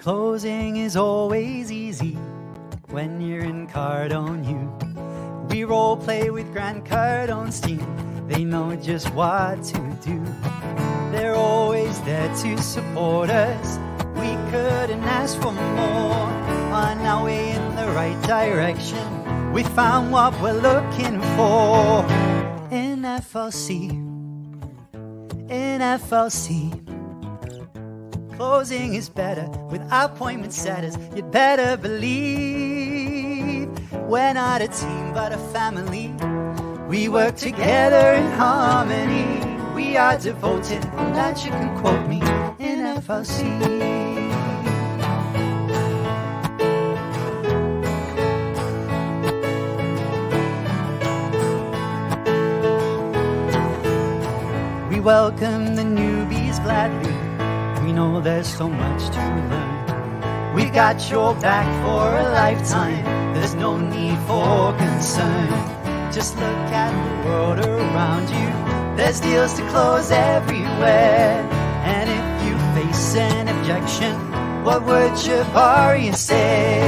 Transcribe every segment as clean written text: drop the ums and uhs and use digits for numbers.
Closing is always easy when you're in Cardone U. We role play with Grant Cardone's team. They know just what to do. They're always there to support us. We couldn't ask for more. On our way in the right direction, we found what we're looking for. In FLC, in FLC. Closing is better with appointment setters. You'd better believe we're not a team but a family. We work together in harmony. We are devoted, and that you can quote me in FLC. We welcome the newbies gladly. We know there's so much to learn. We've got your back for a lifetime. There's no need for concern. Just look at the world around you. There's deals to close everywhere. And if you face an objection, what would Jabari say?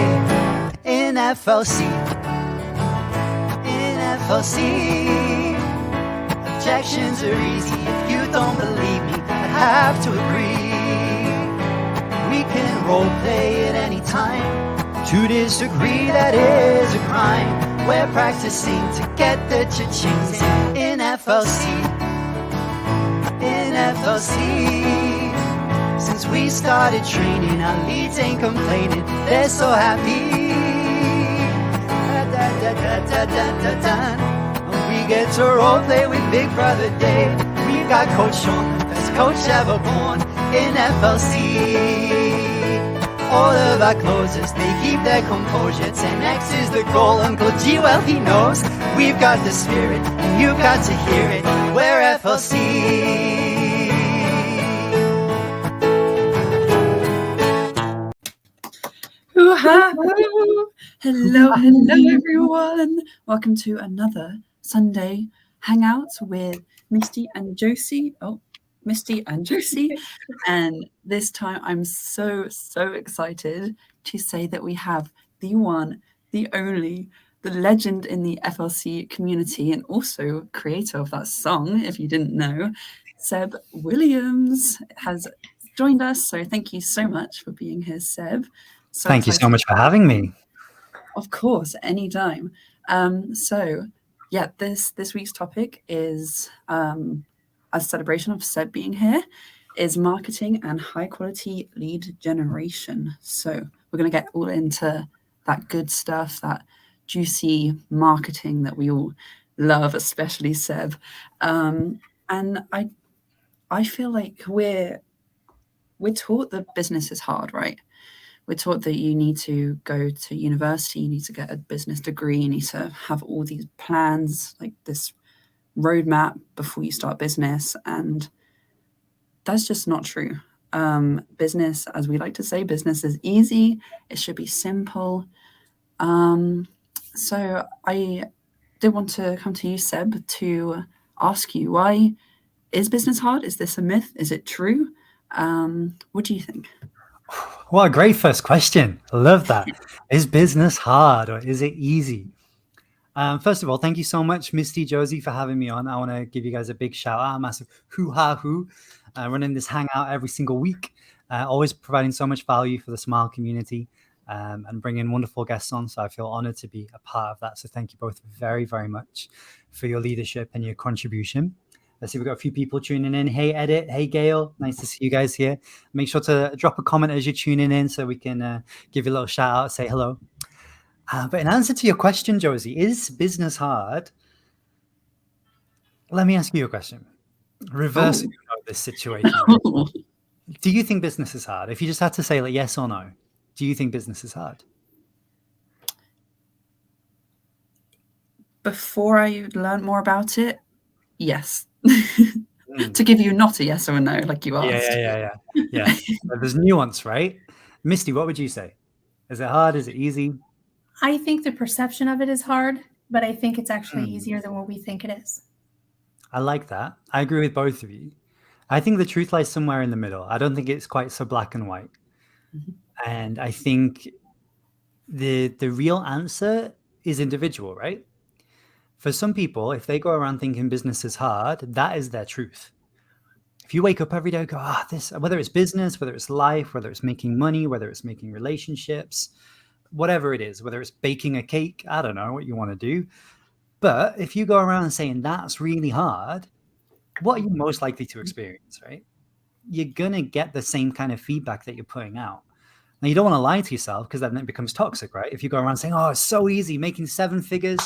In FLC, in FLC, objections are easy. If you don't believe me, I have to agree. We can role play at any time. To disagree, that is a crime. We're practicing to get the cha-chings in FLC. In FLC. Since we started training, our leads ain't complaining. They're so happy. We get to role play with Big Brother Dave. We've got Coach Sean, the best coach ever born in FLC. All of our closers, they keep their composure. 10X is the goal. Uncle G, well, he knows. We've got the spirit, and you've got to hear it. We're FLC. Hello, hello everyone. Welcome to another Sunday Hangout with Misty and Josie. And this time I'm so excited to say that we have the one, the only, the legend in the FLC community and also creator of that song, if you didn't know, Seb Williams has joined us. So thank you so much for being here, Seb. Thank you so much for having me. Of course, anytime. This week's topic is a celebration of Seb being here, is marketing and high quality lead generation. So we're going to get all into that good stuff, that juicy marketing that we all love, especially Seb. And I feel like we're taught that business is hard, right? We're taught that you need to go to university, you need to get a business degree, you need to have all these plans, like this roadmap before you start business, and that's just not true. Business, as we like to say, business is easy. It should be simple. So I did want to come to you, Seb, to ask you, why is business hard? Is this a myth? Is it true? What do you think? What a great first question. I love that. Is business hard or is it easy? First of all, thank you so much, Misty, Josie, for having me on. I want to give you guys a big shout out, a massive hoo-ha-hoo, running this Hangout every single week, always providing so much value for the Smile community and bringing wonderful guests on. So I feel honored to be a part of that. So thank you both very, very much for your leadership and your contribution. Let's see, we've got a few people tuning in. Hey, Edit. Hey, Gail. Nice to see you guys here. Make sure to drop a comment as you're tuning in so we can give you a little shout out, say hello. But in answer to your question, Josie, is business hard? Let me ask you a question. Reversing this situation. Do you think business is hard? If you just had to say like yes or no, do you think business is hard? Before I learned more about it, yes. To give you not a yes or a no, like you asked. Yeah. There's nuance, right? Misty, what would you say? Is it hard? Is it easy? I think the perception of it is hard, but I think it's actually easier than what we think it is. I like that. I agree with both of you. I think the truth lies somewhere in the middle. I don't think it's quite so black and white. Mm-hmm. And I think the real answer is individual, right? For some people, if they go around thinking business is hard, that is their truth. If you wake up every day and go, this, whether it's business, whether it's life, whether it's making money, whether it's making relationships, whatever it is, whether it's baking a cake, I don't know what you want to do. But if you go around saying that's really hard, what are you most likely to experience, right? You're going to get the same kind of feedback that you're putting out. Now, you don't want to lie to yourself because then it becomes toxic, right? If you go around saying, it's so easy, making 7 figures,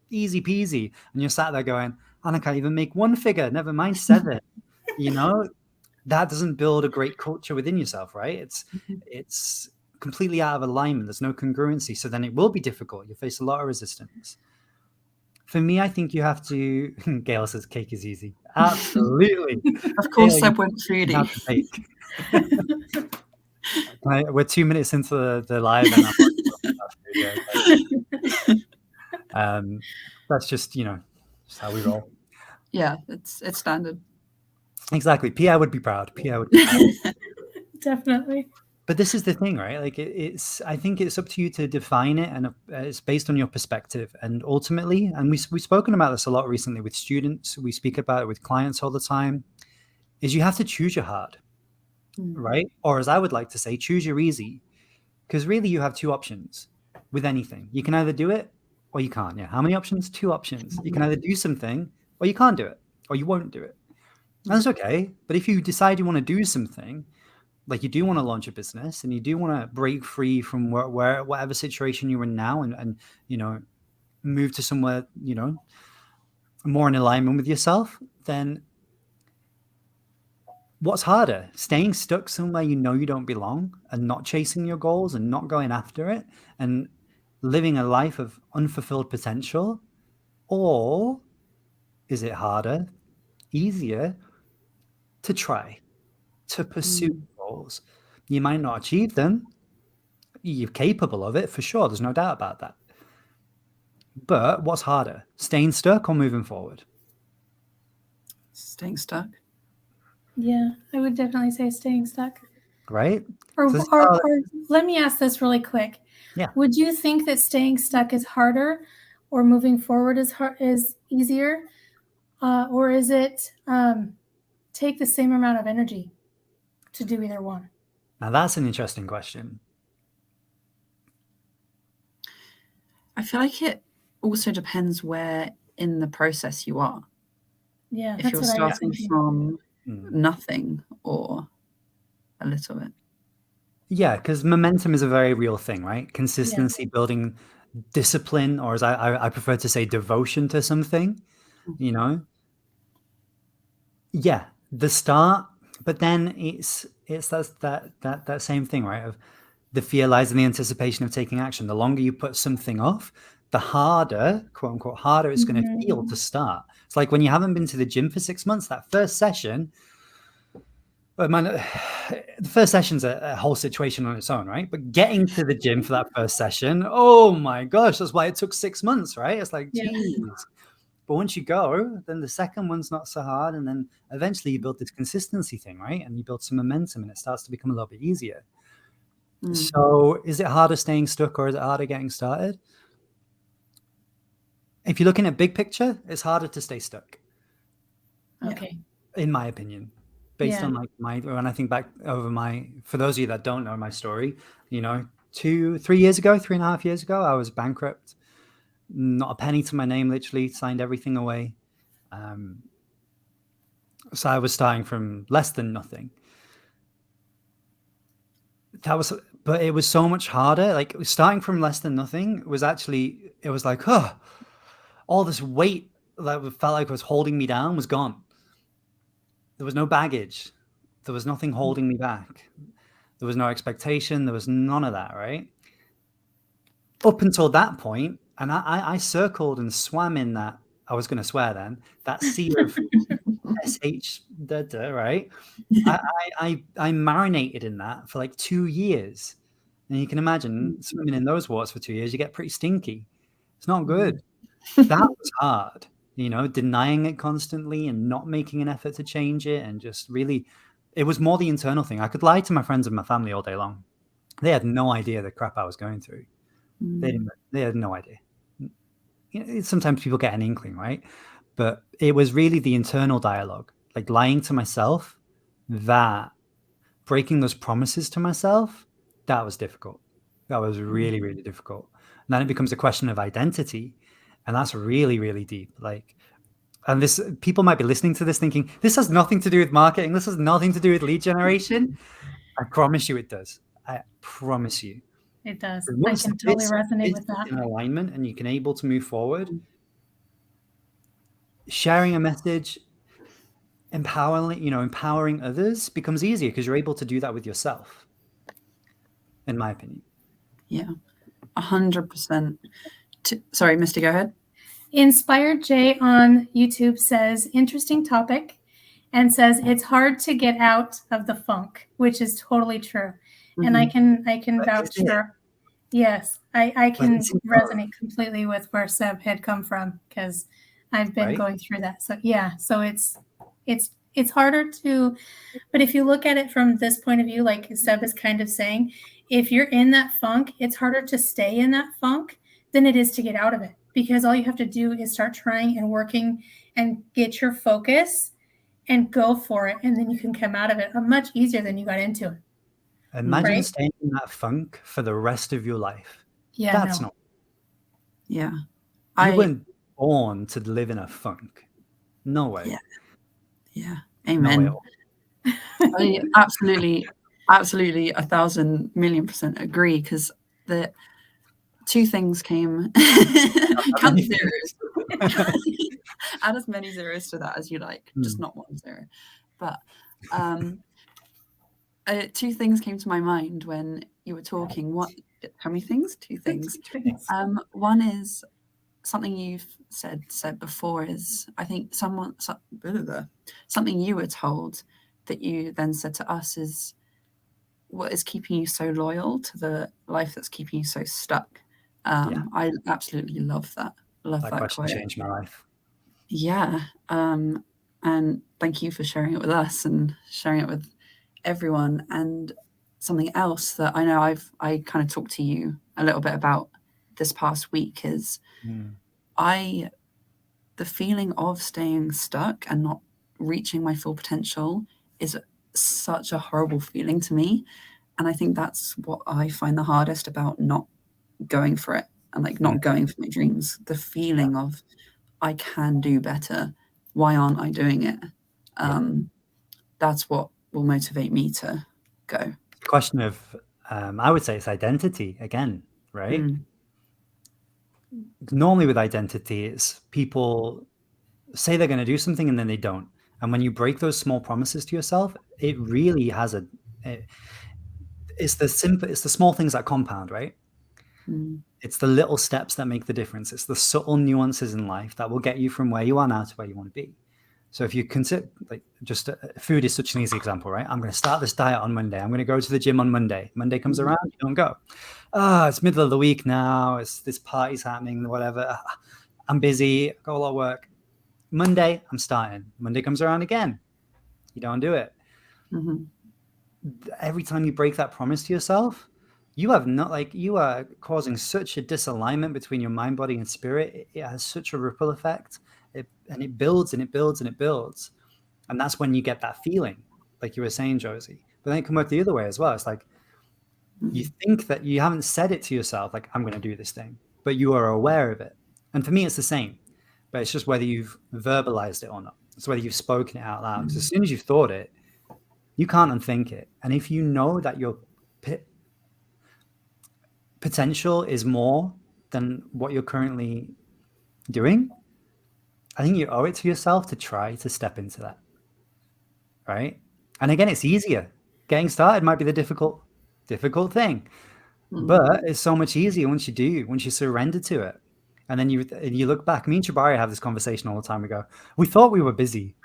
easy peasy. And you're sat there going, I can't even make 1 figure, never mind 7. That doesn't build a great culture within yourself, right? It's completely out of alignment. There's no congruency. So then it will be difficult. You face a lot of resistance. For me, I think you have to. Gail says cake is easy. Absolutely. Of course, I went foodie. We're 2 minutes into the live, and that's just just how we roll. Yeah, it's standard. Exactly. Pierre would be proud. Definitely. But this is the thing, right? Like I think it's up to you to define it, and it's based on your perspective. And ultimately, and we've spoken about this a lot recently with students, we speak about it with clients all the time, is you have to choose your hard, right? Or as I would like to say, choose your easy. Because really you have 2 options with anything. You can either do it or you can't. Yeah. How many options? 2 options. You can either do something or you can't do it, or you won't do it. That's okay. But if you decide you want to do something, like you do want to launch a business and you do want to break free from whatever situation you're in now and move to somewhere, more in alignment with yourself, then what's harder? Staying stuck somewhere you don't belong and not chasing your goals and not going after it and living a life of unfulfilled potential? Or is it harder, easier to try, to pursue goals? You might not achieve them. You're capable of it for sure. There's no doubt about that. But what's harder, staying stuck or moving forward? Staying stuck. Yeah, I would definitely say staying stuck. Right? Or let me ask this really quick. Yeah. Would you think that staying stuck is harder or moving forward is easier? Or is it take the same amount of energy to do either one? Now that's an interesting question. I feel like it also depends where in the process you are. Yeah. If you're starting from nothing or a little bit. Yeah, because momentum is a very real thing, right? Consistency, building discipline, or as I prefer to say, devotion to something, Yeah, the start, but then it's that same thing, right? Of the fear lies in the anticipation of taking action. The longer you put something off, the harder, quote unquote, harder it's going to feel to start. It's like when you haven't been to the gym for 6 months, that first session, the first session's a whole situation on its own, right? But getting to the gym for that first session, oh my gosh, that's why it took 6 months, right? It's like, geez. But once you go, then the second one's not so hard. And then eventually you build this consistency thing, right? And you build some momentum and it starts to become a little bit easier. So is it harder staying stuck or is it harder getting started? If you're looking at big picture, it's harder to stay stuck. Okay. In my opinion, based on when I think back over for those of you that don't know my story, 3.5 years ago, I was bankrupt. Not a penny to my name, literally signed everything away. So I was starting from less than nothing. But it was so much harder. Like starting from less than nothing was actually, it was like, all this weight that felt like was holding me down was gone. There was no baggage. There was nothing holding me back. There was no expectation. There was none of that, right? Up until that point, and I circled and swam in that, I was going to swear then, that sea of SH, right? I marinated in that for like 2 years. And you can imagine swimming in those waters for 2 years, you get pretty stinky. It's not good. That was hard, denying it constantly and not making an effort to change it. And just really, it was more the internal thing. I could lie to my friends and my family all day long. They had no idea the crap I was going through. They had no idea. Sometimes people get an inkling, right? But it was really the internal dialogue, like lying to myself, that breaking those promises to myself, that was difficult. That was really, really difficult. And then it becomes a question of identity. And that's really, really deep. Like, and this, people might be listening to this thinking, this has nothing to do with marketing. This has nothing to do with lead generation. I promise you it does. I promise you. It does. But I once can totally it's resonate with that. in alignment and you can able to move forward, sharing a message, empowering others becomes easier because you're able to do that with yourself, in my opinion. Yeah, 100%. Sorry, Misty, go ahead. Inspired J on YouTube says, interesting topic, and says it's hard to get out of the funk, which is totally true. And I can vouch for, yes, I can resonate completely with where Seb had come from, because I've been going through that. So yeah, so it's harder to, but if you look at it from this point of view, like Seb is kind of saying, if you're in that funk, it's harder to stay in that funk than it is to get out of it, because all you have to do is start trying and working and get your focus and go for it. And then you can come out of it much easier than you got into it. Imagine staying in that funk for the rest of your life. Yeah. That's not. Yeah. You weren't born to live in a funk. No way. Yeah. Yeah. Amen. No way. I absolutely 1,000,000,000% agree, because the two things came. Count zeros. Add as many zeros to that as you like, just not 1 0. But two things came to my mind when you were talking. How many things? Two things. One is something you've said before is, I think something you were told that you then said to us is, what is keeping you so loyal to the life that's keeping you so stuck? I absolutely love that. That question quote. changed my life. Yeah. And thank you for sharing it with us and sharing it with everyone. And something else that I know I kind of talked to you a little bit about this past week is the feeling of staying stuck and not reaching my full potential is such a horrible feeling to me. And I think that's what I find the hardest about not going for it and like not going for my dreams. The feeling of, I can do better. Why aren't I doing it? That's what will motivate me to go. Question of, I would say it's identity again, right? Normally with identity, it's people say they're going to do something and then they don't. And when you break those small promises to yourself, it really has it's the small things that compound, right? It's the little steps that make the difference. It's the subtle nuances in life that will get you from where you are now to where you want to be. So if you consider, like, just food is such an easy example, right? I'm going to start this diet on Monday. I'm going to go to the gym on Monday. Monday comes around, you don't go. It's middle of the week now. This party's happening, whatever. I'm busy. I've got a lot of work. Monday, I'm starting. Monday comes around again. You don't do it. Every time you break that promise to yourself, you are causing such a disalignment between your mind, body, and spirit. It has such a ripple effect. It builds and it builds and it builds. And that's when you get that feeling, like you were saying, Josie. But then it can work the other way as well. It's like you think that you haven't said it to yourself, like, I'm going to do this thing, but you are aware of it. And for me, it's the same. But it's just whether you've verbalized it or not. It's whether you've spoken it out loud. Because as soon as you've thought it, you can't unthink it. And if you know that your potential is more than what you're currently doing, I think you owe it to yourself to try to step into that. Right? And again, it's easier. Getting started might be the difficult thing. But it's so much easier once you surrender to it. And then you look back. Me and Jabari have this conversation all the time. We go, we thought we were busy.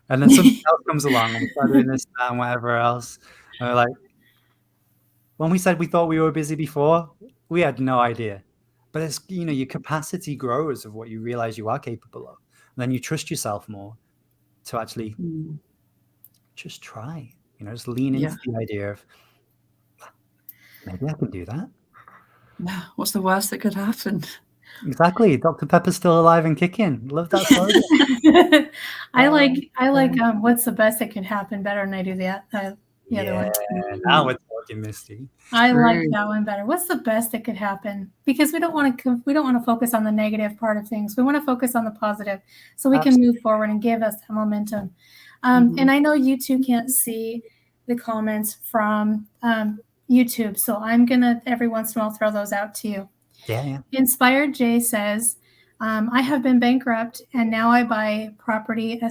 And then something else comes along and we start doing this and whatever else. And we're like, when we said we thought we were busy before, we had no idea. But it's, your capacity grows of what you realize you are capable of. And then you trust yourself more to actually just try, just lean into the idea of, Maybe I can do that. Yeah. What's the worst that could happen? Exactly. Dr. Pepper's still alive and kicking. Love that slogan. I like what's the best that could happen better than I do the other one. Now we're talking, Misty. I like that one better. What's the best that could happen? Because we don't want to focus on the negative part of things. We want to focus on the positive, so we can move forward and give us that momentum. And I know you two can't see the comments from YouTube, so I'm gonna every once in a while throw those out to you. Yeah. Inspired J says, I have been bankrupt and now I buy property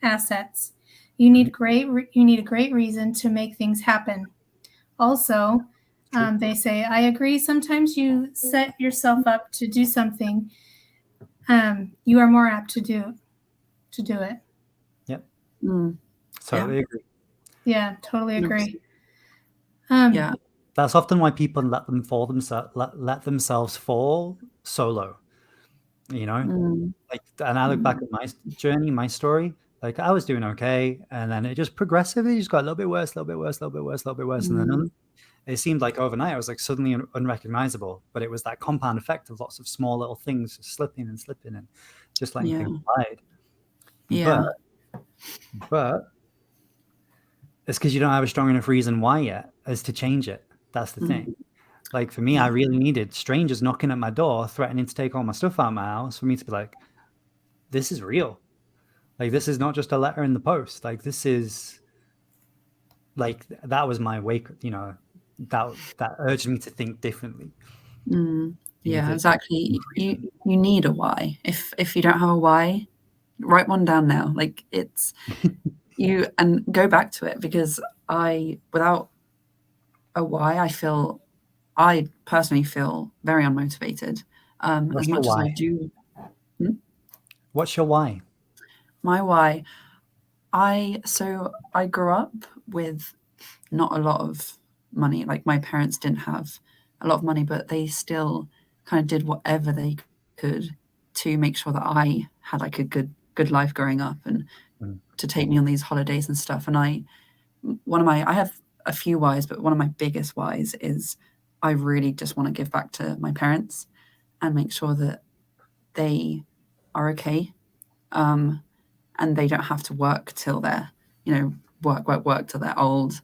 assets. You need a great reason to make things happen. Also, they say, I agree. Sometimes you set yourself up to do something. You are more apt to do it. Yep. Totally agree. Yeah, totally agree. Yeah. That's often why people let themselves fall solo. You know, like, and I look back at my journey, my story. Like, I was doing okay, and then it just progressively just got a little bit worse, and then it seemed like overnight I was like suddenly unrecognizable. But it was that compound effect of lots of small little things slipping and just letting things slide. Yeah. But it's because you don't have a strong enough reason why yet as to change it. That's the thing. Like, for me, I really needed strangers knocking at my door, threatening to take all my stuff out of my house for me to be like, this is real. Like, this is not just a letter in the post. Like, this is, like, that was my wake, that urged me to think differently. Yeah, exactly. You need a why. If you don't have a why, write one down now. Like, it's you, and go back to it, because without a why, I personally feel very unmotivated. As much as I do. What's your why? My why. I grew up with not a lot of money. Like, my parents didn't have a lot of money, but they still kind of did whatever they could to make sure that I had like a good life growing up, and to take me on these holidays and stuff. And I have a few whys, but one of my biggest whys is I really just want to give back to my parents and make sure that they are okay. And they don't have to work till they're, work till they're old,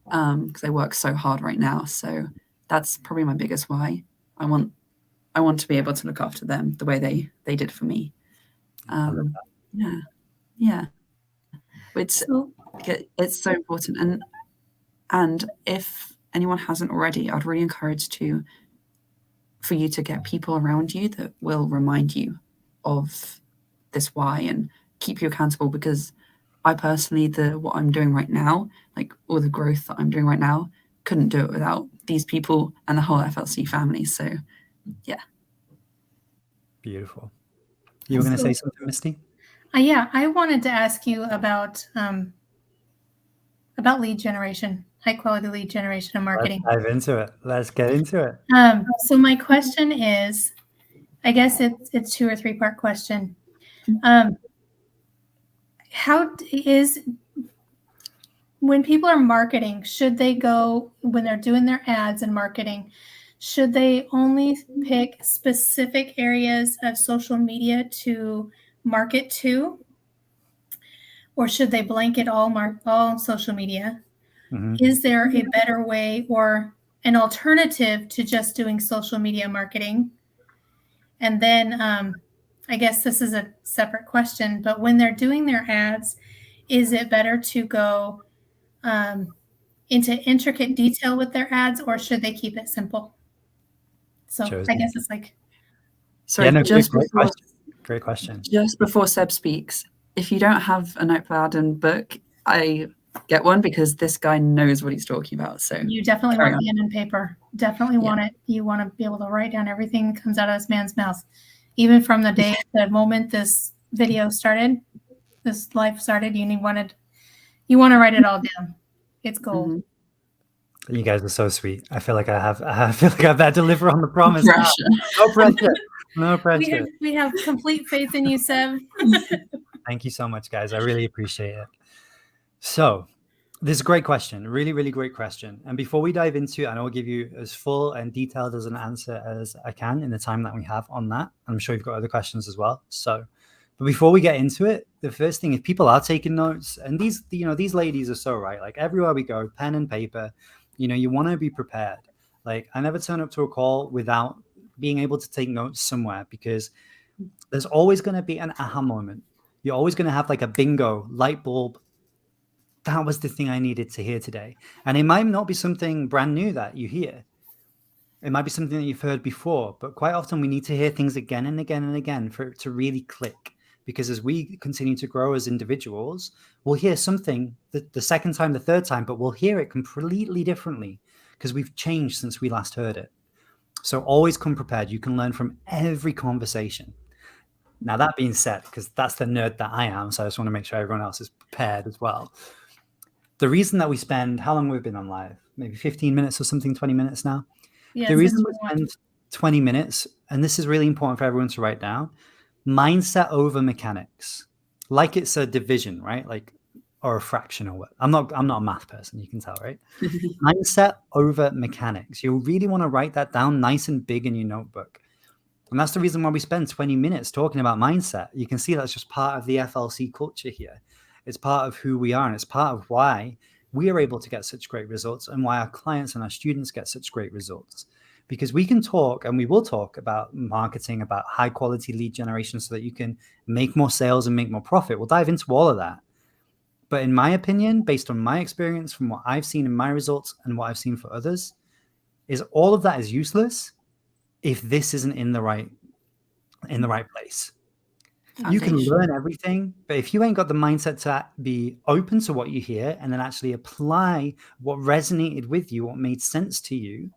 because they work so hard right now. So that's probably my biggest why. I want to be able to look after them the way they did for me. Yeah. It's so important. And if anyone hasn't already, I'd really encourage for you to get people around you that will remind you of this why and keep you accountable, because I personally, what I'm doing right now, like all the growth that I'm doing right now, couldn't do it without these people and the whole FLC family. So, yeah. Beautiful. You were going to say something, Misty? Yeah, I wanted to ask you about lead generation, high quality lead generation and marketing. Let's dive into it. Let's get into it. So my question is, I guess it's 2 or 3-part question. When people are marketing, should they go, when they're doing their ads and marketing, should they only pick specific areas of social media to market to? Or should they blanket all social media? Is there a better way or an alternative to just doing social media marketing? And then I guess this is a separate question, but when they're doing their ads, is it better to go into intricate detail with their ads, or should they keep it simple? So Josie. I guess it's like... Sorry, great question. Just before Seb speaks, if you don't have a notepad and book, I get one, because this guy knows what he's talking about. So you definitely want pen and paper. Definitely want it. You want to be able to write down everything that comes out of this man's mouth, even from the moment this video started, this life started. You want to write it all down. It's gold. You guys are so sweet. I feel like I better deliver on the promise. Pressure. No pressure. We have complete faith in you, Seb. Thank you so much, guys. I really appreciate it. So This is a great question. Really, really great question. And before we dive into it, and I'll give you as full and detailed as an answer as I can in the time that we have on that. I'm sure you've got other questions as well. So, but before we get into it, the first thing, if people are taking notes, and these, these ladies are so right. Like everywhere we go, pen and paper, you want to be prepared. Like I never turn up to a call without being able to take notes somewhere, because there's always going to be an aha moment. You're always going to have like a bingo light bulb. That was the thing I needed to hear today. And it might not be something brand new that you hear. It might be something that you've heard before, but quite often we need to hear things again and again and again for it to really click. Because as we continue to grow as individuals, we'll hear something the second time, the third time, but we'll hear it completely differently because we've changed since we last heard it. So always come prepared. You can learn from every conversation. Now, that being said, because that's the nerd that I am, so I just want to make sure everyone else is prepared as well. The reason that we spend, how long we've been on live? Maybe 15 minutes or something, 20 minutes now. Yes, The reason we spend 20 minutes, and this is really important for everyone to write down, mindset over mechanics. Like it's a division, right? Like, or a fraction or what. I'm not a math person, you can tell, right? Mindset over mechanics. You really want to write that down nice and big in your notebook. And that's the reason why we spend 20 minutes talking about mindset. You can see that's just part of the FLC culture here. It's part of who we are, and it's part of why we are able to get such great results and why our clients and our students get such great results. Because we can talk, and we will talk about marketing, about high quality lead generation so that you can make more sales and make more profit. We'll dive into all of that. But in my opinion, based on my experience from what I've seen in my results and what I've seen for others, is all of that is useless if this isn't in the right place. You can learn everything, but if you ain't got the mindset to be open to what you hear and then actually apply what resonated with you, what made sense to you,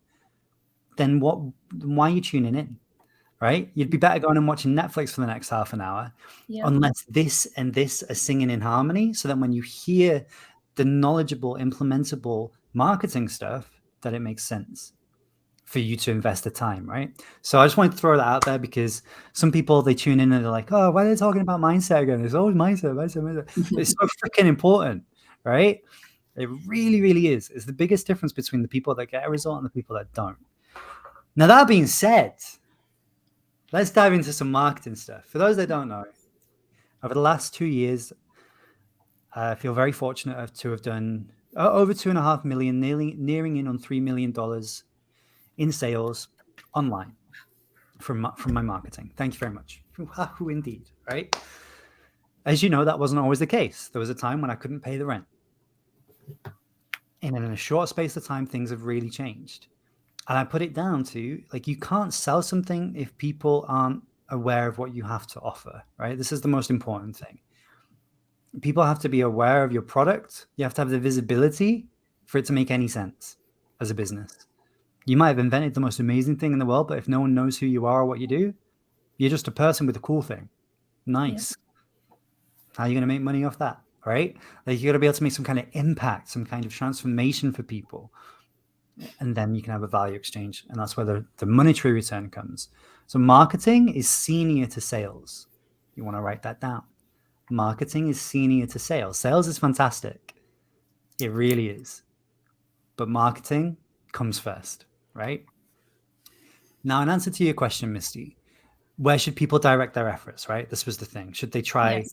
then why are you tuning in, right? You'd be better going and watching Netflix for the next half an hour, unless this and this are singing in harmony. So then when you hear the knowledgeable, implementable marketing stuff, that it makes sense for you to invest the time, right? So I just wanted to throw that out there because some people, they tune in and they're like, oh, why are they talking about mindset again? It's always mindset. It's so freaking important, right? It really, really is. It's the biggest difference between the people that get a result and the people that don't. Now, that being said, let's dive into some marketing stuff. For those that don't know, over the last 2 years, I feel very fortunate to have done over 2.5 million, nearing in on $3 million in sales online from my marketing. Thank you very much. Wahoo, indeed, right? As you know, that wasn't always the case. There was a time when I couldn't pay the rent. And in a short space of time, things have really changed. And I put it down to, like, you can't sell something if people aren't aware of what you have to offer, right? This is the most important thing. People have to be aware of your product. You have to have the visibility for it to make any sense as a business. You might have invented the most amazing thing in the world, but if no one knows who you are or what you do, you're just a person with a cool thing. Nice. Yeah. How are you going to make money off that, right? Like, you got to be able to make some kind of impact, some kind of transformation for people. And then you can have a value exchange. And that's where the monetary return comes. So marketing is senior to sales. You want to write that down. Marketing is senior to sales. Sales is fantastic. It really is. But marketing comes first, right? Now, in answer to your question, Misty, where should people direct their efforts, right? This was the thing. Should they try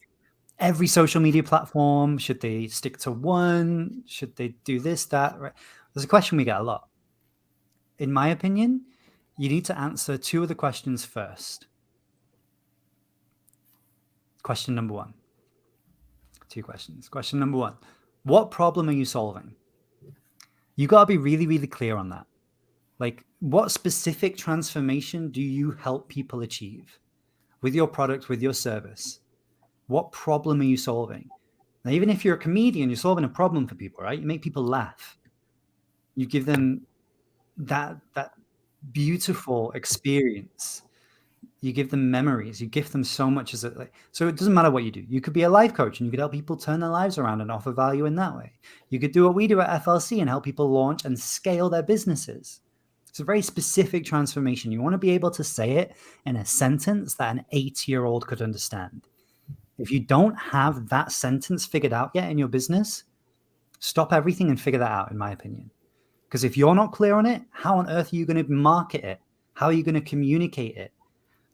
every social media platform? Should they stick to one? Should they do this, that? Right? There's a question we get a lot. In my opinion, you need to answer two of the questions first. Question number one. Two questions. Question number one. What problem are you solving? You got to be really, really clear on that. Like, what specific transformation do you help people achieve with your product, with your service? What problem are you solving? Now, even if you're a comedian, you're solving a problem for people, right? You make people laugh. You give them that beautiful experience. You give them memories. You gift them so much as so it doesn't matter what you do. You could be a life coach and you could help people turn their lives around and offer value in that way. You could do what we do at FLC and help people launch and scale their businesses. It's a very specific transformation. You want to be able to say it in a sentence that an 8-year-old could understand. If you don't have that sentence figured out yet in your business, Stop everything and figure that out, in my opinion. Because if you're not clear on it, how on earth are you going to market it? How are you going to communicate it?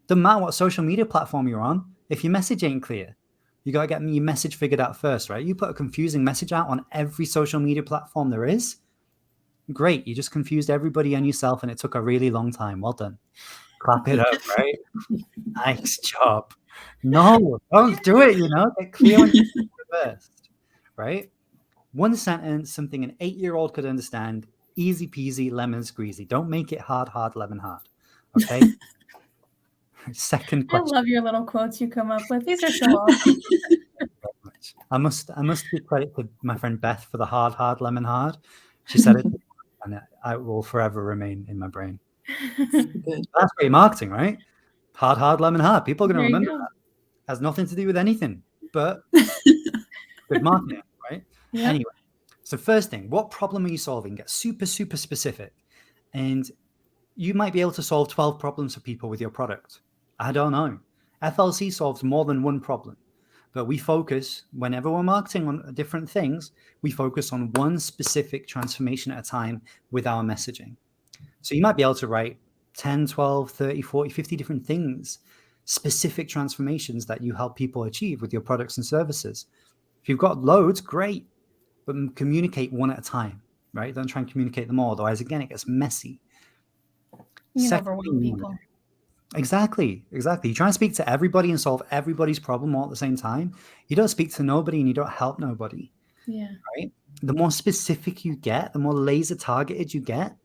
Doesn't matter what social media platform you're on. If your message ain't clear, you got to get your message figured out first, right? You put a confusing message out on every social media platform there is. Great. You just confused everybody and yourself, and it took a really long time. Well done. Clap it up, right? Nice job. No, don't do it, Get clear on your first, right? One sentence, something an 8-year-old could understand. Easy peasy, lemon squeezy. Don't make it hard, lemon hard. Okay? Second I question. love your little quotes you come up with. These are so awesome. I must give credit to my friend Beth for the hard, lemon hard. She said it, and it will forever remain in my brain. Good. That's great marketing, right? Hard, lemon hard. People are going to There you remember go. that. Has nothing to do with anything, but good marketing, right? Yep. Anyway, so first thing, what problem are you solving? Get super, super specific. And you might be able to solve 12 problems for people with your product. I don't know. FLC solves more than one problem. But we focus, whenever we're marketing on different things, we focus on one specific transformation at a time with our messaging. So you might be able to write 10, 12, 30, 40, 50 different things, specific transformations that you help people achieve with your products and services. If you've got loads, great, but communicate one at a time, right? Don't try and communicate them all. Otherwise, again, it gets messy. You can Second overwhelm thing, people. Exactly. You try and speak to everybody and solve everybody's problem all at the same time. You don't speak to nobody and you don't help nobody, Yeah. right? The more specific you get, the more laser targeted you get.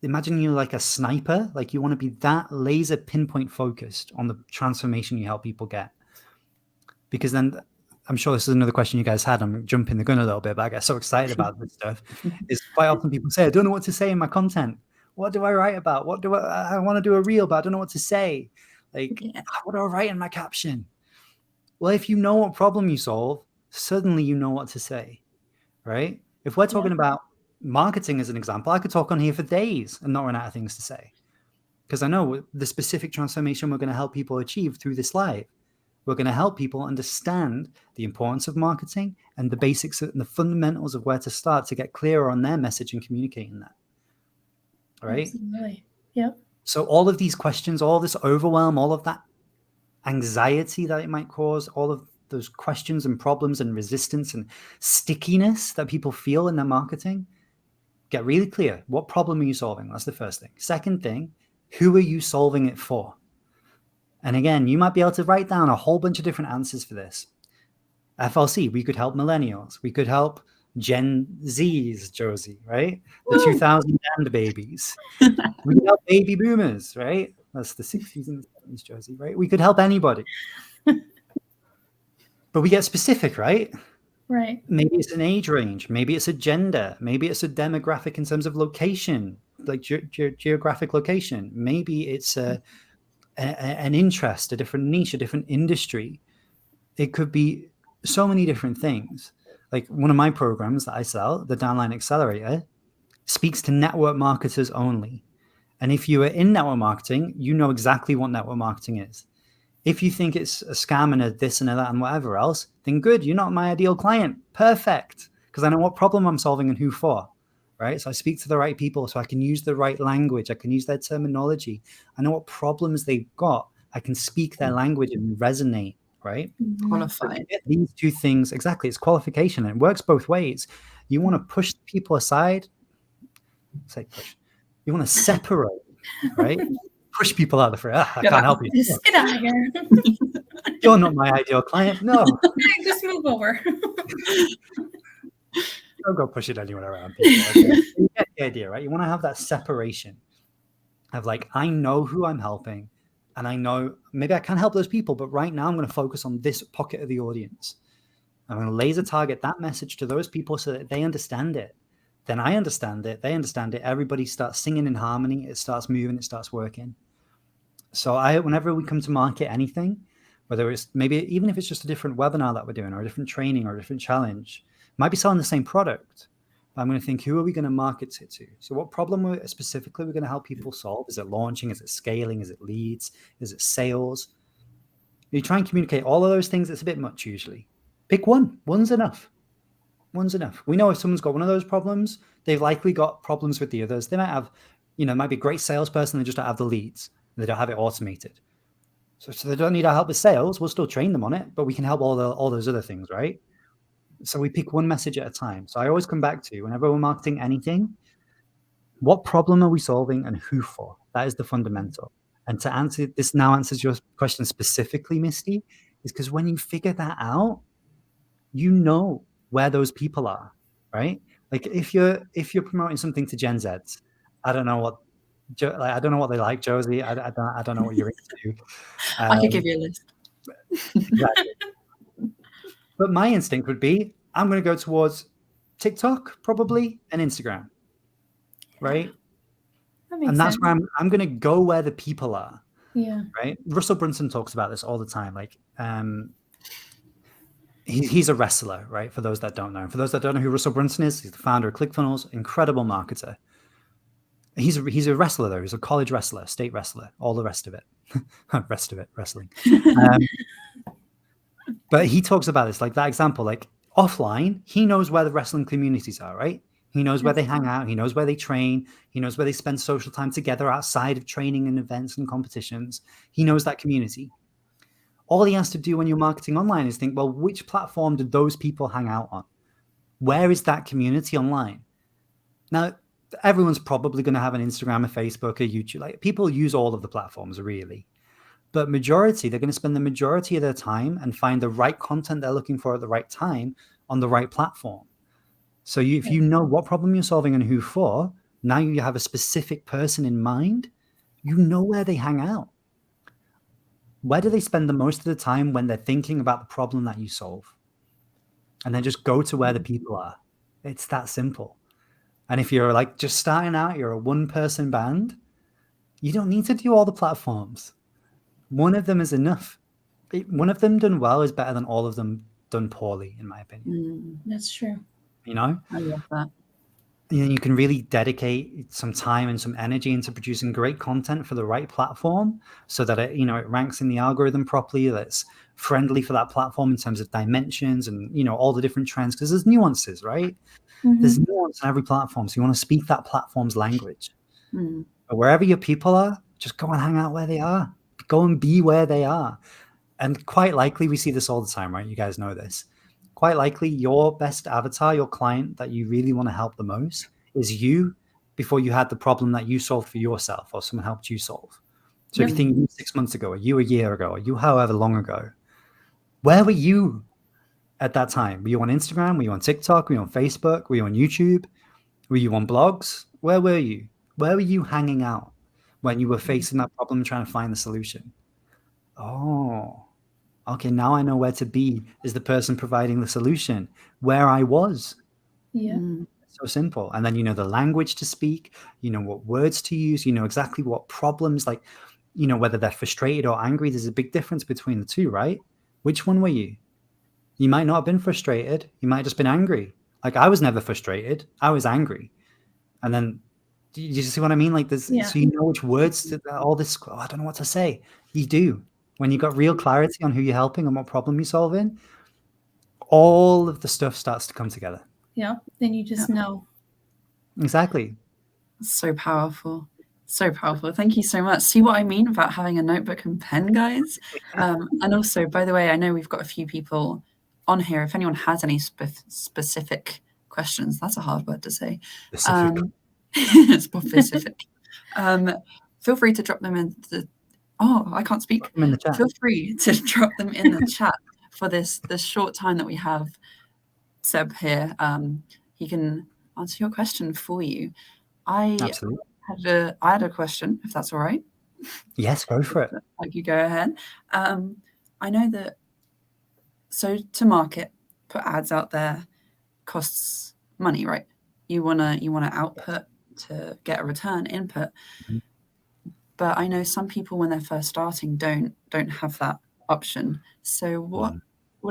Imagine you're like a sniper, like you want to be that laser pinpoint focused on the transformation you help people get. Because then I'm sure this is another question you guys had. I'm jumping the gun a little bit, but I get so excited about this stuff. Is quite often people say, I don't know what to say in my content. What do I write about? What do I want to do a reel, but I don't know what to say. Like, what do I write in my caption? Well, if you know what problem you solve, suddenly you know what to say, right? If we're talking about marketing as an example, I could talk on here for days and not run out of things to say. Because I know the specific transformation we're going to help people achieve through this live. We're going to help people understand the importance of marketing and the basics and the fundamentals of where to start to get clearer on their message and communicating that. Right? Absolutely. Yep. So all of these questions, all this overwhelm, all of that anxiety that it might cause, all of those questions and problems and resistance and stickiness that people feel in their marketing, get really clear. What problem are you solving? That's the first thing. Second thing, who are you solving it for? And again, you might be able to write down a whole bunch of different answers for this. FLC, we could help millennials. We could help Gen Zs, Josie, right? The 2000 and babies. We could help baby boomers, right? That's the 60s and 70s, Josie, right? We could help anybody. But we get specific, right? Right. Maybe it's an age range. Maybe it's a gender. Maybe it's a demographic in terms of location, like geographic location. Maybe it's an interest, a different niche, a different industry. It could be so many different things. Like one of my programs that I sell, the Downline Accelerator, speaks to network marketers only. And if you are in network marketing, you know exactly what network marketing is. If you think it's a scam and a this and a that and whatever else, then good, you're not my ideal client. Perfect. Because I know what problem I'm solving and who for, right? So I speak to the right people so I can use the right language. I can use their terminology. I know what problems they've got. I can speak their language and resonate, right? Qualified. So these two things, exactly, it's qualification and it works both ways. You want to push people aside, say push. You want to separate, right? Push people out of the frame. I can't help you. Just get out of here. You're not my ideal client. No. Just move over. Don't go push it anywhere around people. Okay? You get the idea, right? You want to have that separation of like, I know who I'm helping and I know maybe I can help those people, but right now I'm going to focus on this pocket of the audience. I'm going to laser target that message to those people so that they understand it. Then I understand it. They understand it. Everybody starts singing in harmony. It starts moving. It starts working. So whenever we come to market anything, whether it's maybe even if it's just a different webinar that we're doing or a different training or a different challenge, might be selling the same product. But I'm going to think, who are we going to market it to? So what problem specifically we're going to help people solve? Is it launching? Is it scaling? Is it leads? Is it sales? You try and communicate all of those things. It's a bit much usually. Pick one. One's enough. One's enough. We know if someone's got one of those problems, they've likely got problems with the others. They might have, might be a great salesperson, they just don't have the leads. They don't have it automated. So they don't need our help with sales. We'll still train them on it, but we can help all those other things, right? So we pick one message at a time. So I always come back to, whenever we're marketing anything, what problem are we solving and who for? That is the fundamental. And to answer this now answers your question specifically, Misty, is because when you figure that out, you know where those people are, right? Like if you're promoting something to Gen Zs, I don't know what I don't know what they like, Josie. I don't know what you're into. I could give you a list. Exactly. But my instinct would be, I'm going to go towards TikTok probably and Instagram, right? That makes And that's sense. where I'm going to go where the people are. Yeah. Right. Russell Brunson talks about this all the time. Like, he's a wrestler, right? For those that don't know. For those that don't know who Russell Brunson is, he's the founder of ClickFunnels, incredible marketer. He's a wrestler though. He's a college wrestler, state wrestler, all the rest of it. Wrestling. But he talks about this, like that example, like offline, he knows where the wrestling communities are, right? He knows where they hang out. He knows where they train. He knows where they spend social time together outside of training and events and competitions. He knows that community. All he has to do when you're marketing online is think, well, which platform do those people hang out on? Where is that community online? Now, everyone's probably going to have an Instagram, a Facebook, a YouTube. Like people use all of the platforms really. But majority, they're going to spend the majority of their time and find the right content they're looking for at the right time on the right platform. So if you know what problem you're solving and who for, now you have a specific person in mind, you know where they hang out. Where do they spend the most of the time when they're thinking about the problem that you solve? And then just go to where the people are. It's that simple. And if you're like just starting out, you're a one-person band, you don't need to do all the platforms. One of them is enough. One of them done well is better than all of them done poorly, in my opinion. That's true. I love that. You can really dedicate some time and some energy into producing great content for the right platform so that it ranks in the algorithm properly, that's friendly for that platform in terms of dimensions and, all the different trends, because there's nuances, right? There's nuance on every platform. So you want to speak that platform's language. But wherever your people are, just go and hang out where they are. Go and be where they are. And quite likely, we see this all the time, right? You guys know this. Quite likely, your best avatar, your client that you really want to help the most is you before you had the problem that you solved for yourself or someone helped you solve. So if you think you 6 months ago, or you a year ago, or you however long ago, where were you at that time? Were you on Instagram? Were you on TikTok? Were you on Facebook? Were you on YouTube? Were you on blogs? Where were you? Where were you hanging out when you were facing that problem and trying to find the solution? Oh, okay, now I know where to be as the person providing the solution, where I was. Yeah. So simple. And then you know the language to speak, you know what words to use, you know exactly what problems, like, whether they're frustrated or angry. There's a big difference between the two, right? Which one were you? You might not have been frustrated. You might have just been angry. Like I was never frustrated. I was angry. And then, do you see what I mean? Like this, so you know which words, all this, I don't know what to say. You do. When you got real clarity on who you're helping and what problem you're solving, all of the stuff starts to come together. Yeah. Then you just know. Exactly. So powerful. So powerful. Thank you so much. See what I mean about having a notebook and pen, guys? And also, by the way, I know we've got a few people on here. If anyone has any specific questions, that's a hard word to say. Specific. Feel free to drop them in I can't speak. In the chat. Feel free to drop them in the chat for this short time that we have Seb here. He can answer your question for you. Absolutely. I had a question, if that's all right. Yes, go for it. Like you go ahead. I know that to market, put ads out there costs money, right? You wanna output to get a return input. But I know some people when they're first starting don't have that option. So what